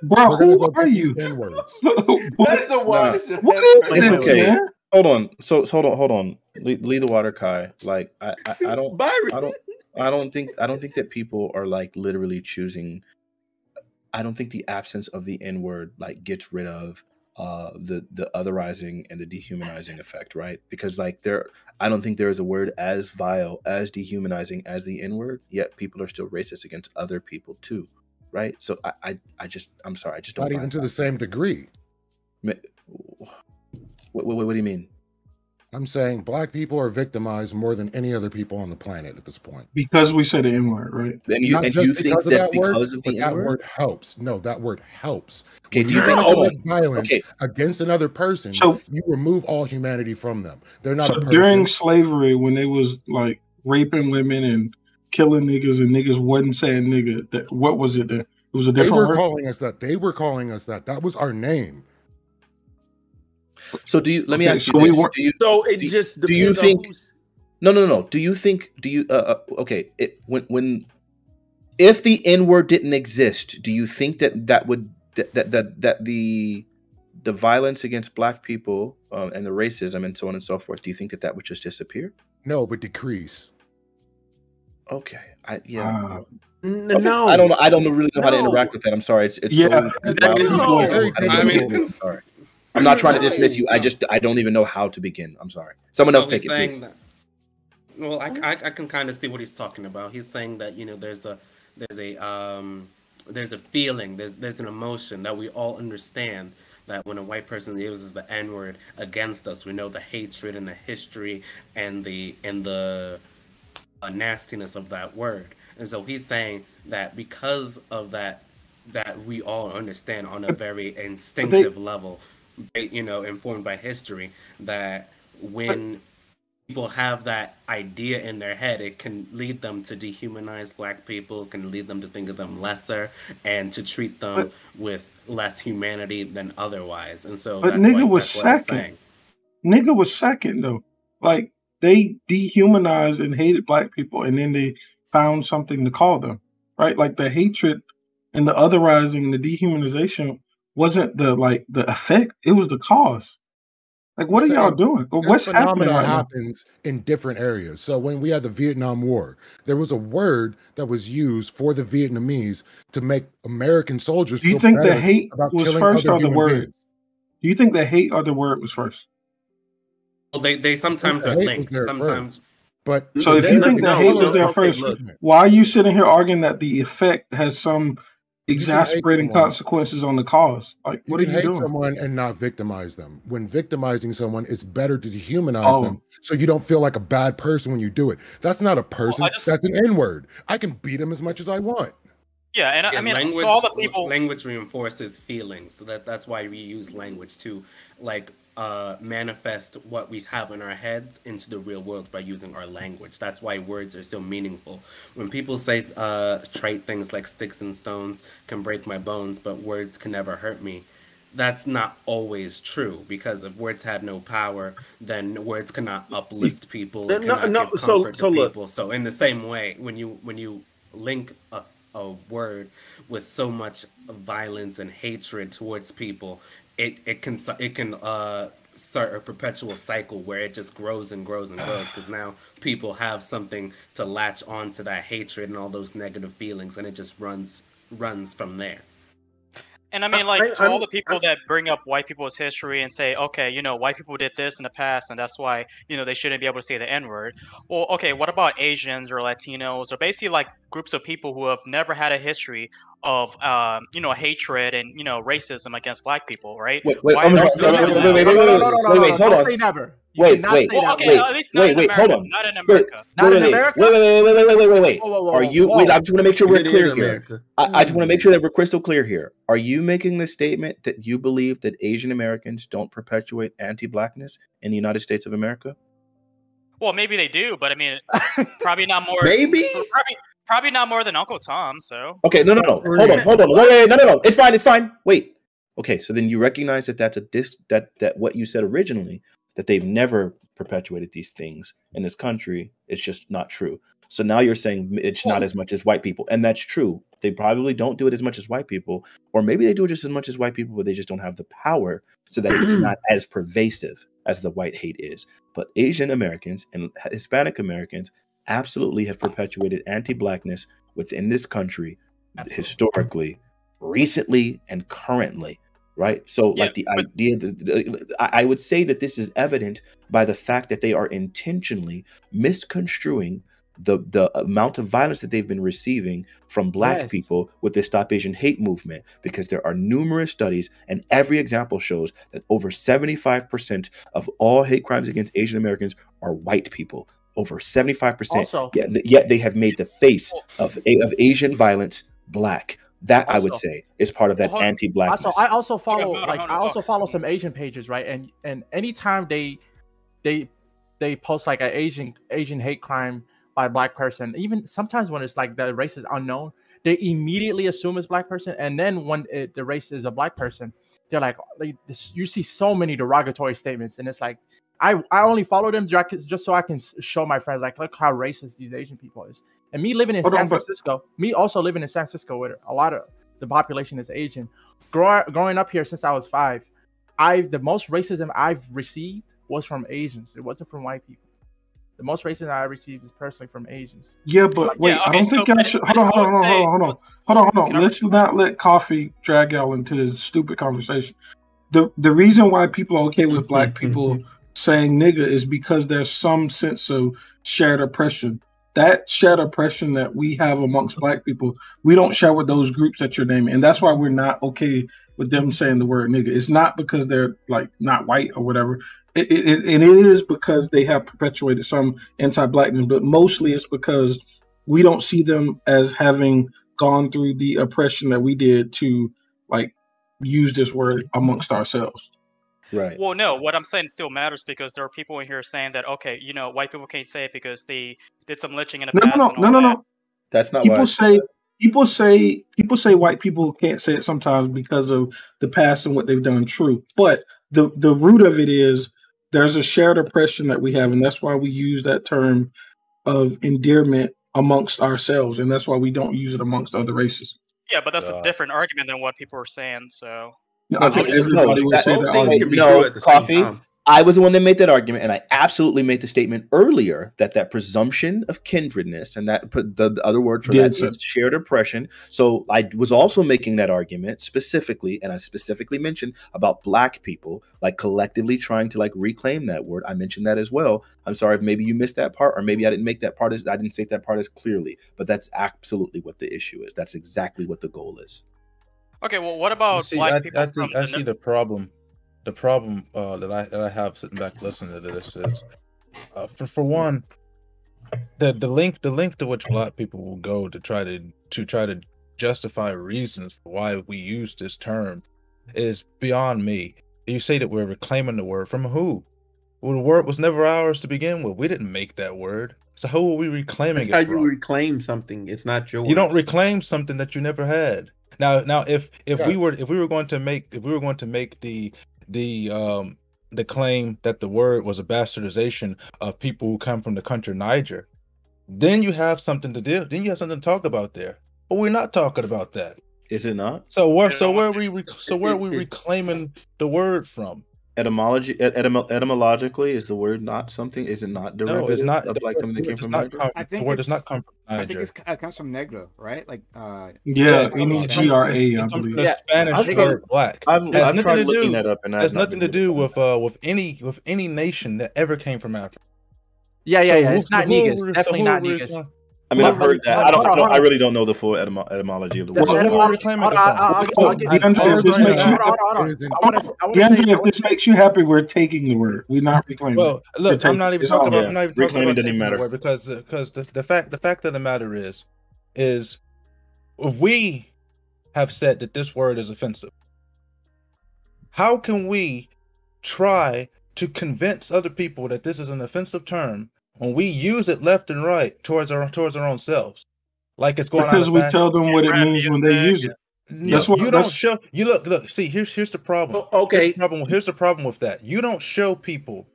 Speaker 10: Bro, who are you?
Speaker 11: That's the one.
Speaker 10: What is this,
Speaker 3: okay.
Speaker 10: man?
Speaker 3: Hold on. So hold on. Lead the water, Kai. Like I don't think that people are like literally choosing. I don't think the absence of the N-word like gets rid of the otherizing and the dehumanizing effect, right? Because like I don't think there is a word as vile, as dehumanizing as the N-word, yet people are still racist against other people too, right? So I'm sorry, I just don't.
Speaker 7: Not even to the same degree.
Speaker 3: What do you mean?
Speaker 7: I'm saying black people are victimized more than any other people on the planet at this point.
Speaker 10: Because we said the N-word, right?
Speaker 3: And you think that's because of the
Speaker 7: N-word? That
Speaker 3: N-word?
Speaker 7: word helps. No, that word helps.
Speaker 3: Okay,
Speaker 7: When
Speaker 3: do you think
Speaker 7: violence against another person,
Speaker 10: So
Speaker 7: you remove all humanity from them. They're not
Speaker 10: So
Speaker 7: a person.
Speaker 10: during slavery, when they was like raping women and killing niggas, and niggas wasn't saying nigga, what was it? It was a different
Speaker 7: They were
Speaker 10: word.
Speaker 7: calling us that. They were calling us that. That was our name.
Speaker 3: So do you? Let me ask you.
Speaker 10: So
Speaker 3: this.
Speaker 10: we were.
Speaker 3: Do you?
Speaker 11: So it just
Speaker 3: Do you
Speaker 11: depends
Speaker 3: think?
Speaker 11: on who's.
Speaker 3: No. Do you think? Do you? Okay. When if the N-word didn't exist, do you think that would that the violence against black people and the racism and so on and so forth? Do you think that would just disappear?
Speaker 7: No, but decrease.
Speaker 3: Okay.
Speaker 11: No,
Speaker 3: I don't really know how to interact with that. I'm sorry. It's
Speaker 10: Yeah.
Speaker 3: so
Speaker 10: That is
Speaker 3: wild.
Speaker 10: very
Speaker 3: I don't know what to do. I'm sorry. I'm not trying to dismiss you. I don't even know how to begin. I'm sorry. Someone else take it, please.
Speaker 6: Well, I can kind of see what he's talking about. He's saying that there's a feeling, there's an emotion that we all understand, that when a white person uses the N-word against us, we know the hatred and the history and the nastiness of that word. And so he's saying that because of that we all understand on a very instinctive level, informed by history, that when people have that idea in their head, it can lead them to dehumanize black people, can lead them to think of them lesser and to treat them with less humanity than otherwise. And so
Speaker 10: But
Speaker 6: that's
Speaker 10: nigga
Speaker 6: what
Speaker 10: was
Speaker 6: he's
Speaker 10: second.
Speaker 6: saying.
Speaker 10: Nigga was second though. Like they dehumanized and hated black people, and then they found something to call them, right? Like the hatred and the otherizing and the dehumanization wasn't the effect; it was the cause. Like, what are y'all doing? What's happening right now?
Speaker 7: Happens in different areas. So when we had the Vietnam War, there was a word that was used for the Vietnamese to make American soldiers.
Speaker 10: Do you think the hate was first or the word? Do you think the hate or the word was first?
Speaker 6: Well, they sometimes are linked. Sometimes.
Speaker 7: But
Speaker 10: so if you think the hate was there first, why are you sitting here arguing that the effect has some exasperating consequences on the cause. Like, what are you
Speaker 7: hate
Speaker 10: doing?
Speaker 7: someone and not victimize them. When victimizing someone, it's better to dehumanize them so you don't feel like a bad person when you do it. That's not a person. That's an N-word. I can beat him as much as I want.
Speaker 5: Yeah, and I mean,
Speaker 6: language,
Speaker 5: so all the people.
Speaker 6: Language reinforces feelings, so that's why we use language to like manifest what we have in our heads into the real world by using our language. That's why words are so meaningful. When people say trite things like sticks and stones can break my bones, but words can never hurt me, that's not always true, because if words had no power, then words cannot uplift people, cannot give comfort to people. So in the same way, when you link a word with so much violence and hatred towards people, it can start a perpetual cycle where it just grows and grows and grows, because now people have something to latch onto that hatred and all those negative feelings, and it just runs from there.
Speaker 5: And I mean, like, all the people that bring up white people's history and say, okay, you know, white people did this in the past, and that's why, you know, they shouldn't be able to say the N-word. Well, okay, what about Asians or Latinos, or basically like groups of people who have never had a history of, you know, hatred and, you know, racism against black people, right?
Speaker 3: Wait,
Speaker 5: hold on.
Speaker 3: Wait, hold on.
Speaker 5: Not in America.
Speaker 3: Not in America? Wait. Are you? Wait, I just want to make sure we're clear here. I just want to make sure that we're crystal clear here. Are you making the statement that you believe that Asian Americans don't perpetuate anti-blackness in the United States of America?
Speaker 5: Well, maybe they do, but I mean, probably not more.
Speaker 11: Maybe.
Speaker 5: Probably not more than Uncle Tom. So.
Speaker 3: Okay, no. Hold on. Wait, no. It's fine. Wait. Okay, so then you recognize that that's that what you said originally, that they've never perpetuated these things in this country. It's just not true. So now you're saying it's not as much as white people. And that's true. They probably don't do it as much as white people. Or maybe they do it just as much as white people, but they just don't have the power so that it's not as pervasive as the white hate is. But Asian Americans and Hispanic Americans absolutely have perpetuated anti-blackness within this country historically, recently, and currently. Right. So like the idea that I would say that this is evident by the fact that they are intentionally misconstruing the amount of violence that they've been receiving from black people with the Stop Asian Hate movement, because there are numerous studies and every example shows that over 75% of all hate crimes against Asian Americans are white people. Over 75%. Yet they have made the face of Asian violence black. That also, I would say is part of that anti-blackness.
Speaker 2: Also, I also follow some Asian pages, right? And anytime they post like an Asian hate crime by a black person, even sometimes when it's like the race is unknown, they immediately assume it's black person, and then when the race is a black person, they're like, you see so many derogatory statements, and it's like I only follow them just so I can show my friends, like, look how racist these Asian people is. And me living in San Francisco, where a lot of the population is Asian, growing up here since I was 5, the most racism I've received was from Asians. It wasn't from white people. The most racism I received is personally from Asians.
Speaker 10: Yeah, but wait, I don't think y'all should. Hold on. Let's not let coffee drag y'all into this stupid conversation. The reason why people are okay with black people saying nigga is because there's some sense of shared oppression. That shared oppression that we have amongst black people, we don't share with those groups that you're naming. And that's why we're not okay with them saying the word nigga. It's not because they're like not white or whatever. It is because they have perpetuated some anti-blackness, but mostly it's because we don't see them as having gone through the oppression that we did to like use this word amongst ourselves.
Speaker 3: Right.
Speaker 5: Well, no, what I'm saying still matters, because there are people in here saying that, okay, you know, white people can't say it because they did some lynching in the past.
Speaker 10: No.
Speaker 3: That's not
Speaker 10: people say people say white people can't say it sometimes because of the past and what they've done. True. But the root of it is there's a shared oppression that we have, and that's why we use that term of endearment amongst ourselves, and that's why we don't use it amongst other races.
Speaker 5: Yeah, but that's a different argument than what people are saying, so
Speaker 10: I think everybody would say that.
Speaker 3: Coffee. I was the one that made that argument, and I absolutely made the statement earlier that presumption of kindredness, and that the other word for that is shared oppression. So I was also making that argument specifically, and I specifically mentioned about black people, like collectively trying to like reclaim that word. I mentioned that as well. I'm sorry if maybe you missed that part, or maybe I didn't make that part I didn't say that part as clearly, but that's absolutely what the issue is. That's exactly what the goal is.
Speaker 5: Okay, well, what about
Speaker 4: See,
Speaker 5: black
Speaker 4: I
Speaker 5: people from
Speaker 4: think I see the problem. The problem that I have sitting back listening to this is, for one, the length to which black people will go to try to justify reasons for why we use this term is beyond me. You say that we're reclaiming the word from who? Well, the word was never ours to begin with. We didn't make that word. So who are we reclaiming
Speaker 8: That's
Speaker 4: it
Speaker 8: how you
Speaker 4: from?
Speaker 8: reclaim something. It's not yours.
Speaker 4: You don't reclaim something that you never had. Now, if we were going to make the claim that the word was a bastardization of people who come from the country Niger, then you have something to do. Then you have something to talk about there. But we're not talking about that.
Speaker 3: Is it not?
Speaker 4: So where are we reclaiming the word from?
Speaker 3: Etymologically, is the word not something? Is it not derivative?
Speaker 4: No, it's not.
Speaker 3: Of like something that came from Niger?
Speaker 1: The word does not come from Niger. I think it comes from Negro, right? Like
Speaker 10: NEGRA, I
Speaker 4: comes from
Speaker 10: believe.
Speaker 4: the Spanish word black.
Speaker 3: I've tried looking that up, and
Speaker 4: has nothing to do with any nation that ever came from Africa.
Speaker 2: Yeah. It's not Negus. Definitely not Negus.
Speaker 3: I mean, I've heard that. I really don't know the full etymology of the word.
Speaker 10: DeAndre, if this makes you happy, we're taking the word. We're not reclaiming.
Speaker 4: Well, look, I'm not even talking about
Speaker 3: reclaiming doesn't matter
Speaker 4: the word because the fact of the matter is if we have said that this word is offensive, how can we try to convince other people that this is an offensive term when we use it left and right towards our own selves, like it's going
Speaker 10: because we tell them what it means when they use it.
Speaker 4: That's what you don't show. You look. See, here's the problem.
Speaker 11: Okay,
Speaker 4: here's the problem with that. You don't show people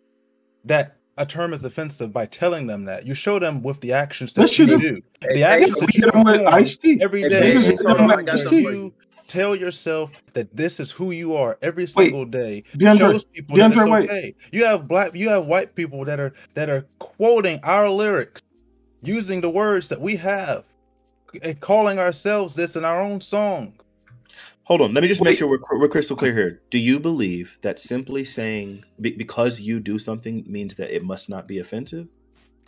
Speaker 4: that a term is offensive by telling them that. You show them with the actions that you do. The actions that you perform every day. You tell yourself that this is who you are every single day. Shows people that it's okay. You have white people that are quoting our lyrics, using the words that we have, and calling ourselves this in our own song.
Speaker 3: Hold on, let me just make sure we're crystal clear here. Do you believe that simply saying because you do something means that it must not be offensive?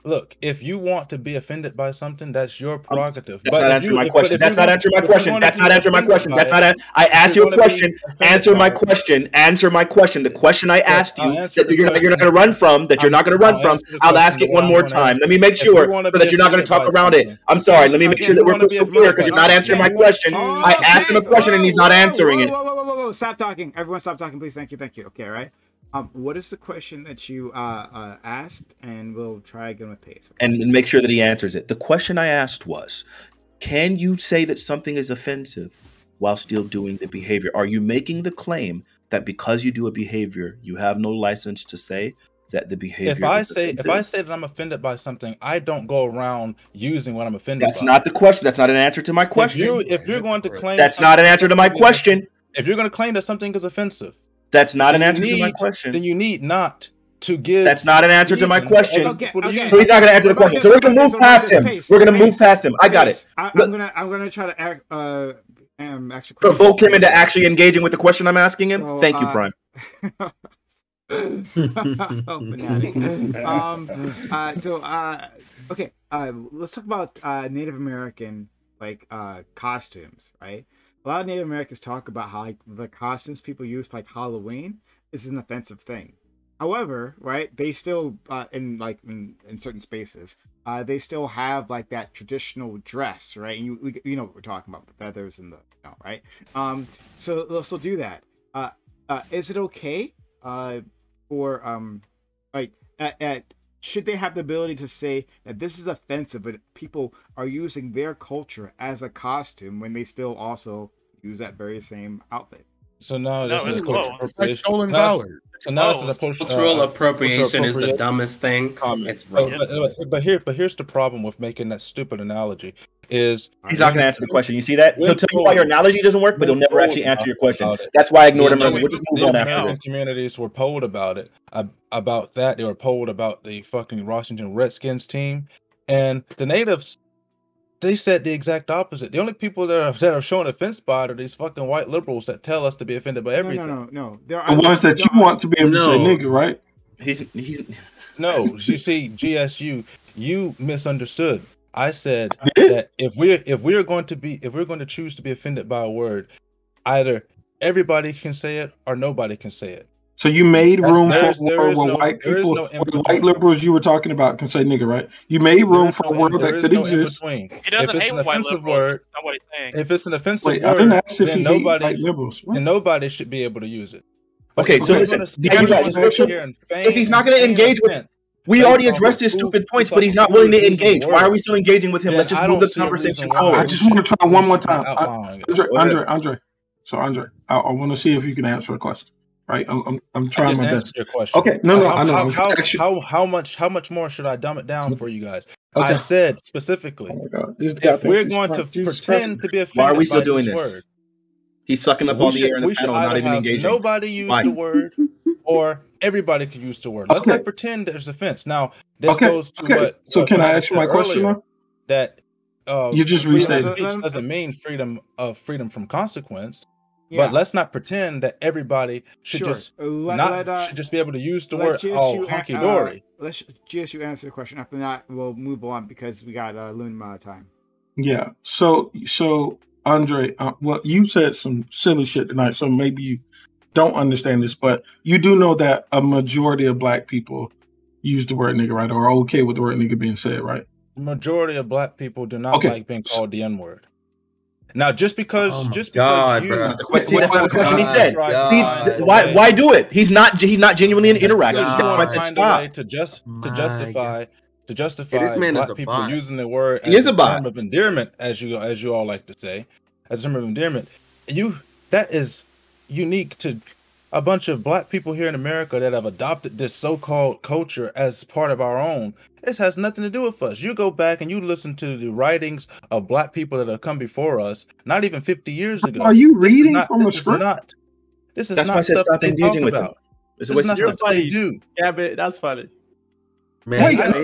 Speaker 4: Look, if you want to be offended by something, that's your prerogative.
Speaker 3: That's not answering my question. That's not answering my question. That's not answering my question. I asked you a question. Answer my question. Answer my question. The question I asked you that you're not going to run from. That you're not going to run from. I'll ask it one more time. Let me make sure so that you're not going to talk around it. I'm sorry. Let me make sure that we're crystal clear because you're not answering my question. I asked him a question and he's not answering it.
Speaker 1: Whoa! Stop talking. Everyone, stop talking, please. Thank you. Okay, all right. What is the question that you asked? And we'll try again with Pace. Okay?
Speaker 3: And make sure that he answers it. The question I asked was, can you say that something is offensive while still doing the behavior? Are you making the claim that because you do a behavior, you have no license to say that the behavior
Speaker 4: if I say that I'm offended by something, I don't go around using what I'm offended by.
Speaker 3: That's not the question. That's not an answer to my question.
Speaker 4: If you're going to claim
Speaker 3: that's not an answer to my question.
Speaker 4: If you're going to claim that something is offensive,
Speaker 3: that's not an answer to my question.
Speaker 4: Then you need not to give.
Speaker 3: That's not an answer to my question.
Speaker 1: Okay.
Speaker 3: So he's not going to answer the question. So we're going to move past him. We're going to move past him. I got it.
Speaker 1: I'm gonna try to actually
Speaker 3: provoke him into actually engaging with the question I'm asking him. So, thank you, Prime.
Speaker 1: Okay. Let's talk about Native American costumes, right? A lot of Native Americans talk about how the costumes people use for Halloween is an offensive thing. However, right, they still in certain spaces, they still have that traditional dress, right? And you know what we're talking about, the feathers and the right. So they'll still do that. Is it okay for should they have the ability to say that this is offensive, but people are using their culture as a costume when they still also use that very same outfit?
Speaker 4: So now this is
Speaker 7: like stolen valor.
Speaker 4: So now
Speaker 6: cultural appropriation is the dumbest thing. It's
Speaker 3: but here's
Speaker 4: the problem with making that stupid analogy. Is
Speaker 3: he's not going to answer the question. You see that? He'll tell you why your analogy doesn't work, but he'll never actually answer your question. That's why I ignored him earlier. We'll just move on after this.
Speaker 4: Communities were polled about it. About that, they were polled about the fucking Washington Redskins team, and the natives. They said the exact opposite. The only people that are showing offense by it are these fucking white liberals that tell us to be offended by everything.
Speaker 1: No.
Speaker 10: The ones that you want to be able to say nigga, right?
Speaker 4: No, you see, GSU, you misunderstood. I said that if we're going to choose to be offended by a word, either everybody can say it or nobody can say it.
Speaker 10: So you made room for a
Speaker 4: there
Speaker 10: world
Speaker 4: is
Speaker 10: where
Speaker 4: no-
Speaker 10: white
Speaker 4: there is
Speaker 10: people,
Speaker 4: no in
Speaker 10: where the white
Speaker 4: between.
Speaker 10: liberals you were talking about can say nigga, right? You made room for a world that could exist.
Speaker 5: He doesn't hate white liberals.
Speaker 4: Word,
Speaker 5: That's not what he's saying.
Speaker 4: if it's an offensive
Speaker 10: Wait, I
Speaker 4: word,
Speaker 10: didn't ask if
Speaker 4: then
Speaker 10: he hates white liberals. What?
Speaker 4: then nobody should be able to use it. But
Speaker 3: Okay,
Speaker 4: if
Speaker 3: so
Speaker 4: we're
Speaker 3: listen,
Speaker 4: gonna sit
Speaker 3: you guys,
Speaker 4: here and feign
Speaker 3: if he's not
Speaker 4: and
Speaker 3: going to
Speaker 4: feign
Speaker 3: engage with,
Speaker 4: offense
Speaker 3: we
Speaker 4: based
Speaker 3: already
Speaker 4: off
Speaker 3: addressed
Speaker 4: of
Speaker 3: his
Speaker 4: who-
Speaker 3: stupid points,
Speaker 4: based
Speaker 3: but he's
Speaker 4: off
Speaker 3: not
Speaker 4: who
Speaker 3: willing to
Speaker 4: is using the
Speaker 3: engage. Why are
Speaker 4: word,
Speaker 3: we still engaging with him?
Speaker 4: then
Speaker 3: Let's just
Speaker 4: I
Speaker 3: move
Speaker 4: don't
Speaker 3: the
Speaker 4: see a
Speaker 3: conversation
Speaker 4: reason why
Speaker 3: forward.
Speaker 10: I just want to try one more
Speaker 4: should be
Speaker 10: time.
Speaker 4: outlawing it.
Speaker 10: Andre. So Andre, I want to see if you can answer a question. Right? I'm trying
Speaker 4: just
Speaker 10: my
Speaker 4: answered
Speaker 10: best.
Speaker 4: your question.
Speaker 10: Okay, no, I know.
Speaker 4: How much more should I dumb it down for you guys?
Speaker 10: Okay.
Speaker 4: I said specifically,
Speaker 10: Oh my God, this guy
Speaker 4: if we're
Speaker 10: thinks he's
Speaker 4: going to
Speaker 10: smart. Jesus
Speaker 4: pretend
Speaker 10: Christ.
Speaker 4: to be offended
Speaker 3: Why are we still
Speaker 4: by
Speaker 3: doing
Speaker 4: this
Speaker 3: this?
Speaker 4: word,
Speaker 3: He's sucking up all the air in the
Speaker 4: we should
Speaker 3: panel, not
Speaker 4: either
Speaker 3: even
Speaker 4: have
Speaker 3: engaging.
Speaker 4: nobody use
Speaker 3: Why?
Speaker 4: the word, or everybody can use the word. Let's
Speaker 10: Okay.
Speaker 4: not pretend there's offense. Now, this
Speaker 10: Okay,
Speaker 4: goes to
Speaker 10: okay.
Speaker 4: what.
Speaker 10: So
Speaker 4: what
Speaker 10: can I
Speaker 4: Travis
Speaker 10: ask you my
Speaker 4: said
Speaker 10: question
Speaker 4: earlier,
Speaker 10: now?
Speaker 4: that
Speaker 10: You just
Speaker 4: freedom of
Speaker 10: restated.
Speaker 4: speech doesn't mean freedom from consequence.
Speaker 1: Yeah.
Speaker 4: But let's not pretend that everybody should
Speaker 1: Sure.
Speaker 4: just should just be able to use the word hunky dory.
Speaker 1: Let's GSU answer the question. After that, we'll move on because we got a limited amount of time.
Speaker 10: Yeah. So Andre, well, you said some silly shit tonight, so maybe you don't understand this, but you do know that a majority of black people use the word nigga, right? Or are okay with the word nigga being said, right?
Speaker 4: The majority of black people do not like being called the N-word. Now, just because
Speaker 3: God,
Speaker 4: you,
Speaker 3: bro. That's not the question he said. See, why do it? He's not genuinely an interactive.
Speaker 4: You
Speaker 3: That's why I
Speaker 4: want to
Speaker 3: said
Speaker 4: find a
Speaker 3: stop.
Speaker 4: way to justify
Speaker 11: this man is
Speaker 4: black
Speaker 11: a
Speaker 4: people
Speaker 11: bot.
Speaker 4: using the word
Speaker 3: He
Speaker 4: as
Speaker 3: is
Speaker 4: a
Speaker 3: a bot.
Speaker 4: term of endearment, as you all like to say, as a term of endearment. That is unique to a bunch of black people here in America that have adopted this so-called culture as part of our own. This has nothing to do with us. You go back and you listen to the writings of black people that have come before us, not even 50 years ago.
Speaker 10: Are you reading from a script?
Speaker 4: This is
Speaker 3: That's why I
Speaker 4: not
Speaker 3: said
Speaker 4: stuff
Speaker 3: stop
Speaker 4: they talk
Speaker 3: engaging with him.
Speaker 4: about.
Speaker 3: It's
Speaker 4: This
Speaker 3: a
Speaker 4: is not
Speaker 3: waste of
Speaker 4: stuff
Speaker 3: your
Speaker 4: that
Speaker 3: time.
Speaker 4: they do.
Speaker 2: Yeah, but that's funny.
Speaker 11: Man,
Speaker 10: Wait,
Speaker 11: he got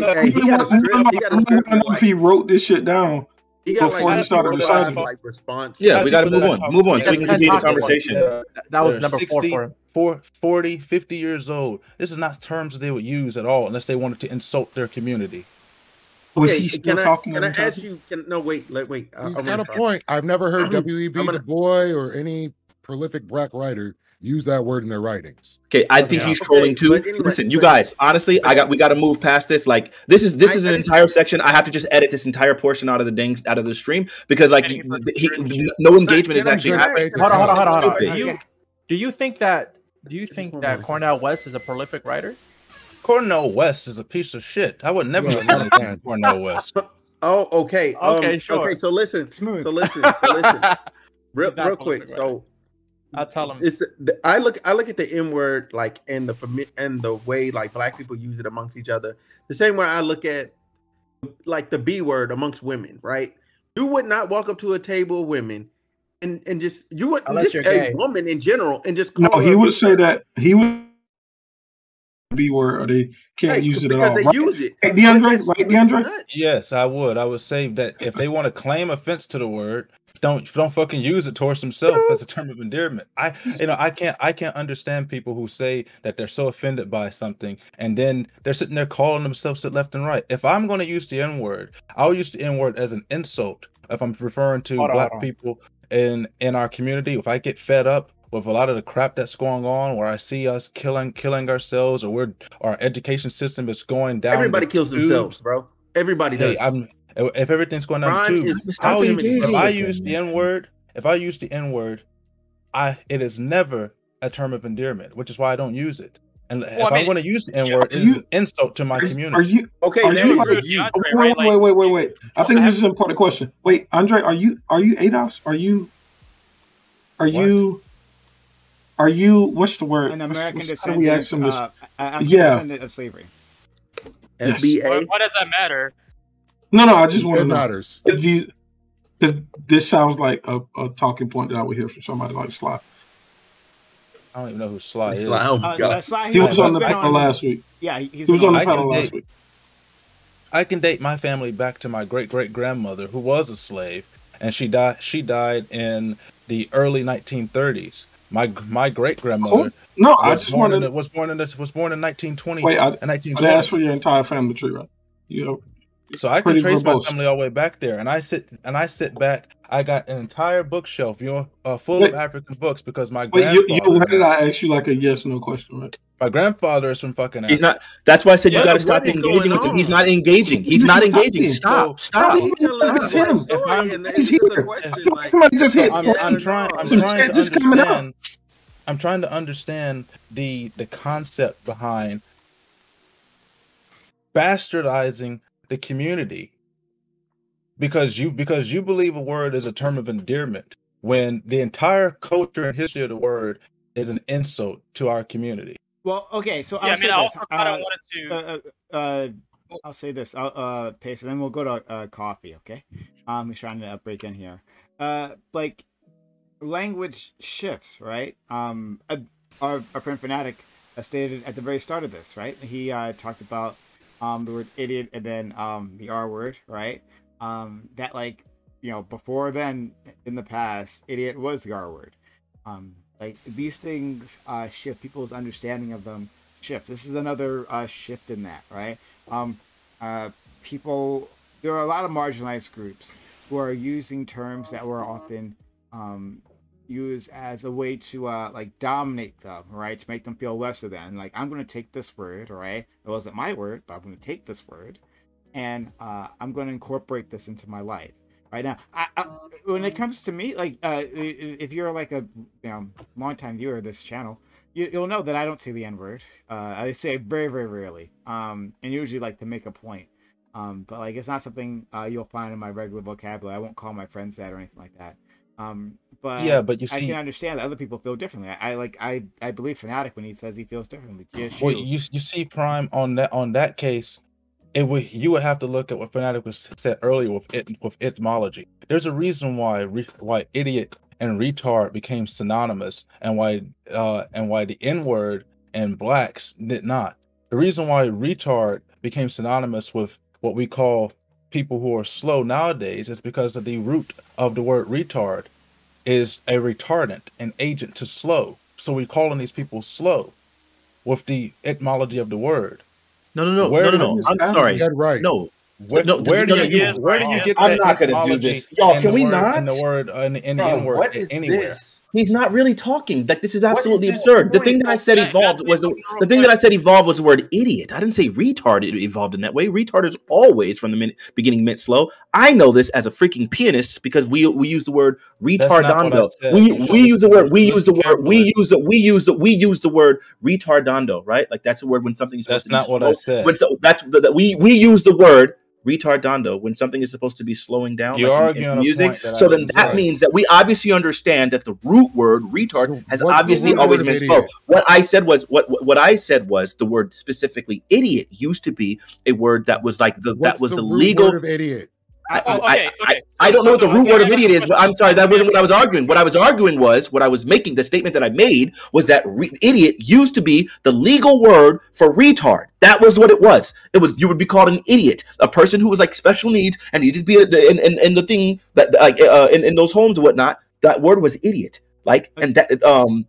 Speaker 11: a script. He got a script.
Speaker 10: I don't know if he wrote this shit down
Speaker 11: He got
Speaker 10: before he started deciding.
Speaker 11: like response.
Speaker 3: Yeah, we got to move on. Move on so we can continue the
Speaker 2: talking
Speaker 3: conversation.
Speaker 2: That was
Speaker 4: They're
Speaker 2: number 4 for him.
Speaker 4: 40, 50 years old. This is not terms they would use at all unless they wanted to insult their community.
Speaker 10: Was he still talking?
Speaker 11: Can I ask you? Wait.
Speaker 7: He's got a point. I've never heard W.E.B. Du Bois or any prolific black writer use that word in their writings.
Speaker 3: Okay, I think he's trolling too.
Speaker 11: Anyway,
Speaker 3: Listen, you guys, honestly, we got to move past this. Like, this is an entire section. I have to just edit this entire portion out of the stream because like no engagement is actually happening.
Speaker 2: Hold on. Do you think that Cornel West is a prolific writer?
Speaker 3: Cornel West is a piece of shit. I would never listen to Cornel West.
Speaker 11: Oh, okay.
Speaker 2: Sure.
Speaker 11: Okay, so listen.
Speaker 1: Smooth.
Speaker 11: So listen. real quick. So
Speaker 2: I'll tell him.
Speaker 11: I look at the N word like and the way like black people use it amongst each other. The same way I look at like the B word amongst women, right? You would not walk up to a table of women and just
Speaker 2: Unless you're
Speaker 11: a
Speaker 2: gay.
Speaker 11: woman in general and just call
Speaker 10: No, he
Speaker 11: her
Speaker 10: would say that he would B word or they can't use it at all.
Speaker 11: because they use it.
Speaker 10: Hey, DeAndre?
Speaker 4: Yes, I would. I would say that if they want to claim offense to the word, don't fucking use it towards themselves as a term of endearment. I can't understand people who say that they're so offended by something and then they're sitting there calling themselves it left and right. If I'm going to use the N word, I'll use the N word as an insult. If I'm referring to black people in our community, if I get fed up with a lot of the crap that's going on, where I see us killing ourselves, or our education system is going down.
Speaker 11: Everybody kills themselves, bro. Everybody does.
Speaker 4: If everything's going down the tube, if I use the N word, it is never a term of endearment, which is why I don't use it. And if I'm going to use the N word, it is an insult to my community.
Speaker 10: Are you okay? Wait. I think this is an important question. Wait, Andre, are you ADOS? Are you what's the word?
Speaker 1: An American
Speaker 10: descendant
Speaker 1: of slavery.
Speaker 11: FBA.
Speaker 5: Why does that matter?
Speaker 10: No, I just want to know.
Speaker 7: Matters.
Speaker 10: This sounds like a talking point that I would hear from somebody like Sly.
Speaker 4: I don't even know who Sly is.
Speaker 1: Sly,
Speaker 10: he was on the panel last week.
Speaker 1: Yeah,
Speaker 10: he was on the panel last week.
Speaker 4: I can date my family back to my great-great-grandmother, who was a slave, and she died in the early 1930s. My great-grandmother was born in 1920.
Speaker 10: Wait, I asked for your entire family tree, right?
Speaker 4: So I can trace my family all the way back there, and I sit back. I got an entire bookshelf, full of African books because my
Speaker 10: Wait,
Speaker 4: grandfather.
Speaker 10: why did I ask you like a yes or no question? Right?
Speaker 4: My grandfather is from fucking Africa.
Speaker 3: He's not. That's why I said you
Speaker 11: Yeah,
Speaker 3: got to
Speaker 11: but
Speaker 3: stop
Speaker 11: what is
Speaker 3: engaging
Speaker 11: going
Speaker 3: with him. He's
Speaker 11: on?
Speaker 3: not engaging. He's not engaging. Stop. Stop.
Speaker 11: He's telling
Speaker 10: It's
Speaker 11: us a
Speaker 10: him.
Speaker 11: story, and
Speaker 10: He's
Speaker 11: it's a
Speaker 10: here.
Speaker 11: question,
Speaker 10: I feel
Speaker 11: like,
Speaker 10: like somebody just hit.
Speaker 4: I'm trying to
Speaker 10: just coming up.
Speaker 4: understand. I'm trying to understand the concept behind bastardizing the community because you believe a word is a term of endearment when the entire culture and history of the word is an insult to our community.
Speaker 1: Well, okay, so
Speaker 5: Yeah,
Speaker 1: I'll say this.
Speaker 5: also kind of wanted to.
Speaker 1: I'll say this. I'll paste, and then we'll go to coffee. Okay, he's trying to break in here. Like language shifts, right? Our friend Fanatic stated at the very start of this, right? He talked about the word idiot and then the R word, right? That, like, you know, before then in the past, idiot was the R word. Like, these things shift. People's understanding of them shift. This is another shift in that, right? People, there are a lot of marginalized groups who are using terms that were often used as a way to like dominate them, right? To make them feel lesser than. Like, I'm going to take this word, right? It wasn't my word, but I'm going to take this word, and I'm going to incorporate this into my life. Right now, when it comes to me, like, if you're like a long-time viewer of this channel, you'll know that I don't say the N-word. I say it very, very rarely, and usually like to make a point. But like, it's not something you'll find in my regular vocabulary. I won't call my friends that or anything like that. But
Speaker 4: yeah, but you see,
Speaker 1: I can understand that other people feel differently. I believe Fanatic when he says he feels differently.
Speaker 4: Well, you see, Prime, on that case, you would have to look at what Fanatic was said earlier with etymology. There's a reason why idiot and retard became synonymous, and why the N-word and blacks did not. The reason why retard became synonymous with what we call people who are slow nowadays is because of the root of the word retard is a retardant, an agent to slow. So we're calling these people slow with the etymology of the word.
Speaker 3: No. I'm sorry.
Speaker 7: Right.
Speaker 3: No.
Speaker 4: Where do you get
Speaker 3: I'm
Speaker 4: that
Speaker 3: not going to do this. Y'all, can we not?
Speaker 4: In the word, in the N-word,
Speaker 11: what is
Speaker 4: anywhere.
Speaker 11: this?
Speaker 3: He's not really talking. Like, this is absolutely absurd. The
Speaker 11: point?
Speaker 3: thing that I said evolved was the thing that I said evolved was the word idiot. I didn't say retard. It evolved in that way. Retard is always from the beginning meant slow. I know this as a freaking pianist because we use the word retardando. We use the word retardando, right? Like, that's the word when something is supposed to be slow.
Speaker 4: That's not what I said.
Speaker 3: We use the word retardando when something is supposed to be slowing down.
Speaker 4: You're
Speaker 3: like
Speaker 4: arguing
Speaker 3: in music.
Speaker 4: A point
Speaker 3: So then that means that we obviously understand that the root word retard has obviously always been slow. What I said was the word specifically idiot used to be a word that was like the legal
Speaker 7: word of idiot.
Speaker 3: I don't know what the root word of idiot is, but I'm sorry, that wasn't what I was arguing. What I was arguing was, the statement that I made was that idiot used to be the legal word for retard. That was what it was. You would be called an idiot, a person who was like special needs and needed to be in the thing that like in those homes and whatnot. That word was idiot. Like, and that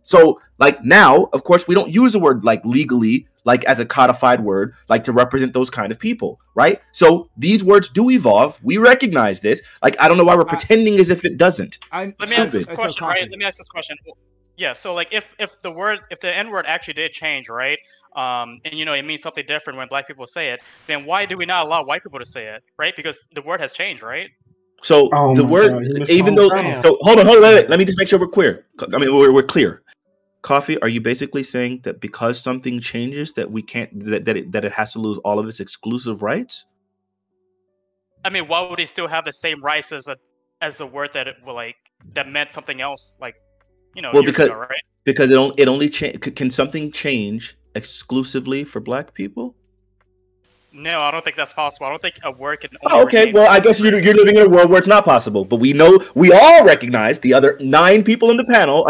Speaker 3: so like now, of course, we don't use the word like legally, like as a codified word, like to represent those kind of people, right? So these words do evolve. We recognize this. Like, I don't know why we're pretending as if it doesn't.
Speaker 5: Let me ask this question, right? Let me ask this question. Yeah, so like if the N-word actually did change, right? And it means something different when black people say it, then why do we not allow white people to say it, right? Because the word has changed, right?
Speaker 3: So the word, even though, so hold on, wait. Let me just make sure we're clear. I mean, we're clear. Coffee, are you basically saying that because something changes that we can't, that it has to lose all of its exclusive rights?
Speaker 5: I mean, why would it still have the same rights as the word that that meant something else, like,
Speaker 3: well,
Speaker 5: years ago, right?
Speaker 3: Because it only can something change exclusively for black people?
Speaker 5: No, I don't think that's possible. I don't think a word can.
Speaker 3: Okay. Well, I guess you're living in a world where it's not possible. But we all recognize the other 8 people in the panel.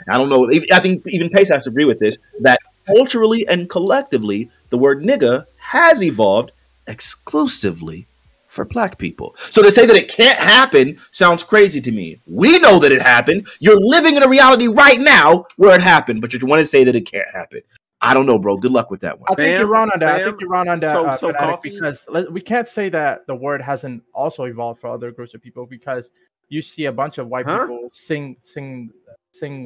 Speaker 3: I don't know. I think even Pace has to agree with this. That culturally and collectively, the word nigga has evolved exclusively for black people. So to say that it can't happen sounds crazy to me. We know that it happened. You're living in a reality right now where it happened, but you want to say that it can't happen. I don't know, bro. Good luck with that one.
Speaker 2: I think you're wrong on that. I think you're wrong on that,
Speaker 11: So
Speaker 2: Fanatic,
Speaker 11: coffee?
Speaker 2: because we can't say that the word hasn't also evolved for other groups of people, because you see a bunch of white people sing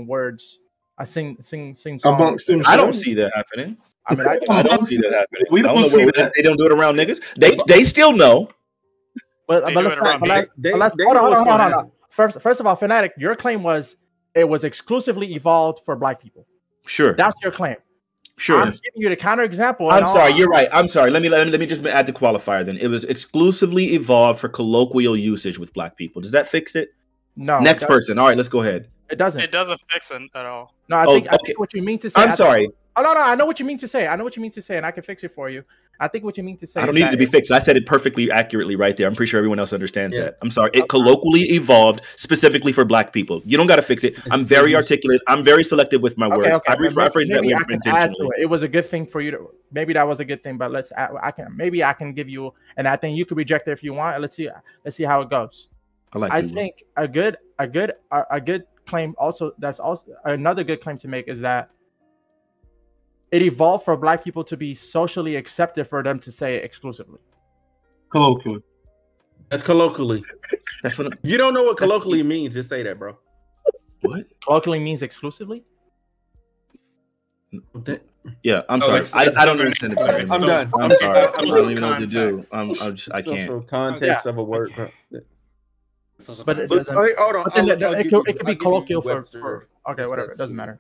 Speaker 2: words. I sing songs.
Speaker 10: Amongst themselves.
Speaker 3: I don't see that happening.
Speaker 2: I mean,
Speaker 3: I don't see that happening.
Speaker 10: We don't see that.
Speaker 3: They don't do it around niggas. They still know.
Speaker 2: But let's hold on. First of all, Fanatic, your claim was it was exclusively evolved for black people.
Speaker 3: Sure,
Speaker 2: that's your claim.
Speaker 3: Sure,
Speaker 2: I'm giving you the counter example.
Speaker 3: I'm sorry, you're right. I'm sorry. Let me just add the qualifier. Then it was exclusively evolved for colloquial usage with black people. Does that fix it?
Speaker 2: No.
Speaker 3: Next person. All right, let's go ahead.
Speaker 2: It doesn't.
Speaker 5: It doesn't fix it at all.
Speaker 2: No, I think what you mean to say.
Speaker 3: I'm sorry.
Speaker 2: Oh no, I know what you mean to say. And I can fix it for you. I think what you mean to say.
Speaker 3: I don't need it to be fixed. I said it perfectly accurately right there. I'm pretty sure everyone else understands that. I'm sorry. It colloquially evolved specifically for black people. You don't got to fix it. I'm very articulate. I'm very selective with my words. I rephrase that
Speaker 2: maybe
Speaker 3: word
Speaker 2: I can add to it. It was a good thing for you to. Maybe that was a good thing, but I can give you, and I think you could reject it if you want. Let's see how it goes. I think a good claim also, that's also another good claim to make, is that it evolved for black people to be socially accepted for them to say it exclusively.
Speaker 10: Colloquially.
Speaker 11: That's colloquially.
Speaker 3: That's what
Speaker 11: you don't know what colloquially means. Just say that, bro.
Speaker 3: What?
Speaker 2: Colloquially means exclusively?
Speaker 3: Yeah, I'm sorry. I don't understand it.
Speaker 11: I'm done.
Speaker 3: I'm sorry. I don't even know what to do. I can't.
Speaker 11: Social context of a word.
Speaker 2: But it doesn't.
Speaker 11: Hold on.
Speaker 2: It could be colloquial for okay, whatever. It doesn't matter.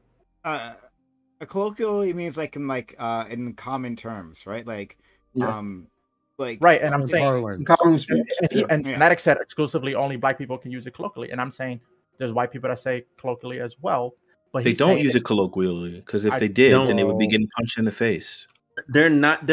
Speaker 1: Colloquially means in common terms, right? Like
Speaker 2: right. And I'm saying
Speaker 10: common speech.
Speaker 2: And Fanatic said exclusively only black people can use it colloquially, and I'm saying there's white people that say colloquially as well. But
Speaker 3: they don't use it colloquially, because if they did, then they would be getting punched in the face.
Speaker 11: They're not,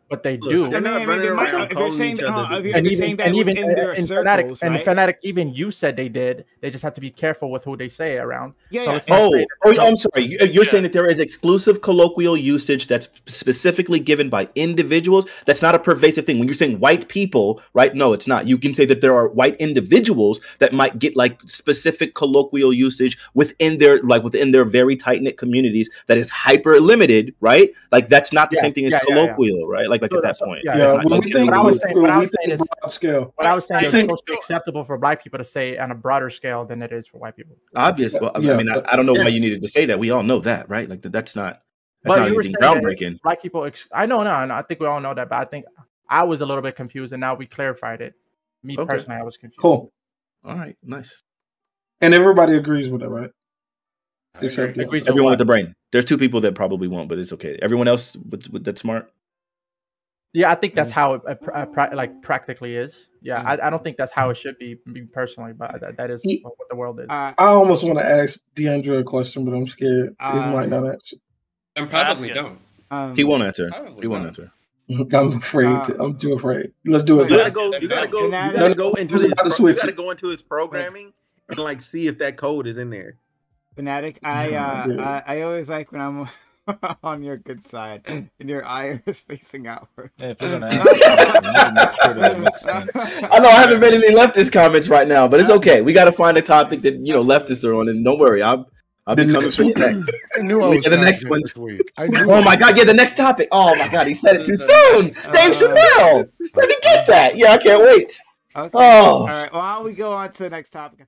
Speaker 2: but they do.
Speaker 11: They're not running around calling each other.
Speaker 2: And even in Fanatic, and Fanatic, even you said they did. They just have to be careful with who they say around.
Speaker 3: I'm sorry. You're saying that there is exclusive colloquial usage that's specifically given by individuals. That's not a pervasive thing. When you're saying white people, right? No, it's not. You can say that there are white individuals that might get specific colloquial usage within their very tight knit communities that is hyper limited, right? That's not the same thing as colloquial, right? Like at that point.
Speaker 2: What I was saying is socially acceptable for black people to say on a broader scale than it is for white people.
Speaker 3: Obviously, well, I mean, I don't know why you needed to say that. We all know that, right? That's not anything groundbreaking.
Speaker 2: Black people, I know, I think we all know that, but I think I was a little bit confused, and now we clarified it. Me personally, I was confused.
Speaker 10: Cool.
Speaker 3: All right, nice.
Speaker 10: And everybody agrees with it, right?
Speaker 3: Everyone with the brain. There's two people that probably won't, but it's okay. Everyone else with that smart.
Speaker 2: Yeah, I think that's how it practically is. Yeah, I don't think that's how it should be, me personally, but that is what the world is.
Speaker 10: I almost want to ask DeAndre a question, but I'm scared he might not answer.
Speaker 6: I'm probably don't.
Speaker 3: He won't answer. He won't answer.
Speaker 10: I'm afraid. I'm too afraid. Let's do it.
Speaker 11: You gotta go into his programming and see if that code is in there.
Speaker 1: Fanatic, I always like when I'm on your good side and your eye is facing outwards.
Speaker 4: Yeah, if you're gonna
Speaker 3: I know I haven't made any leftist comments right now, but it's okay. We got to find a topipic that leftists are on, and don't worry, I'll be coming for you next. The next one. Oh my God! Yeah, the next topic. Oh my God, he said it too soon. Dave Chappelle. Let me get that. Yeah, I can't wait.
Speaker 1: Okay. Oh. All right. Well, we go on to the next topic.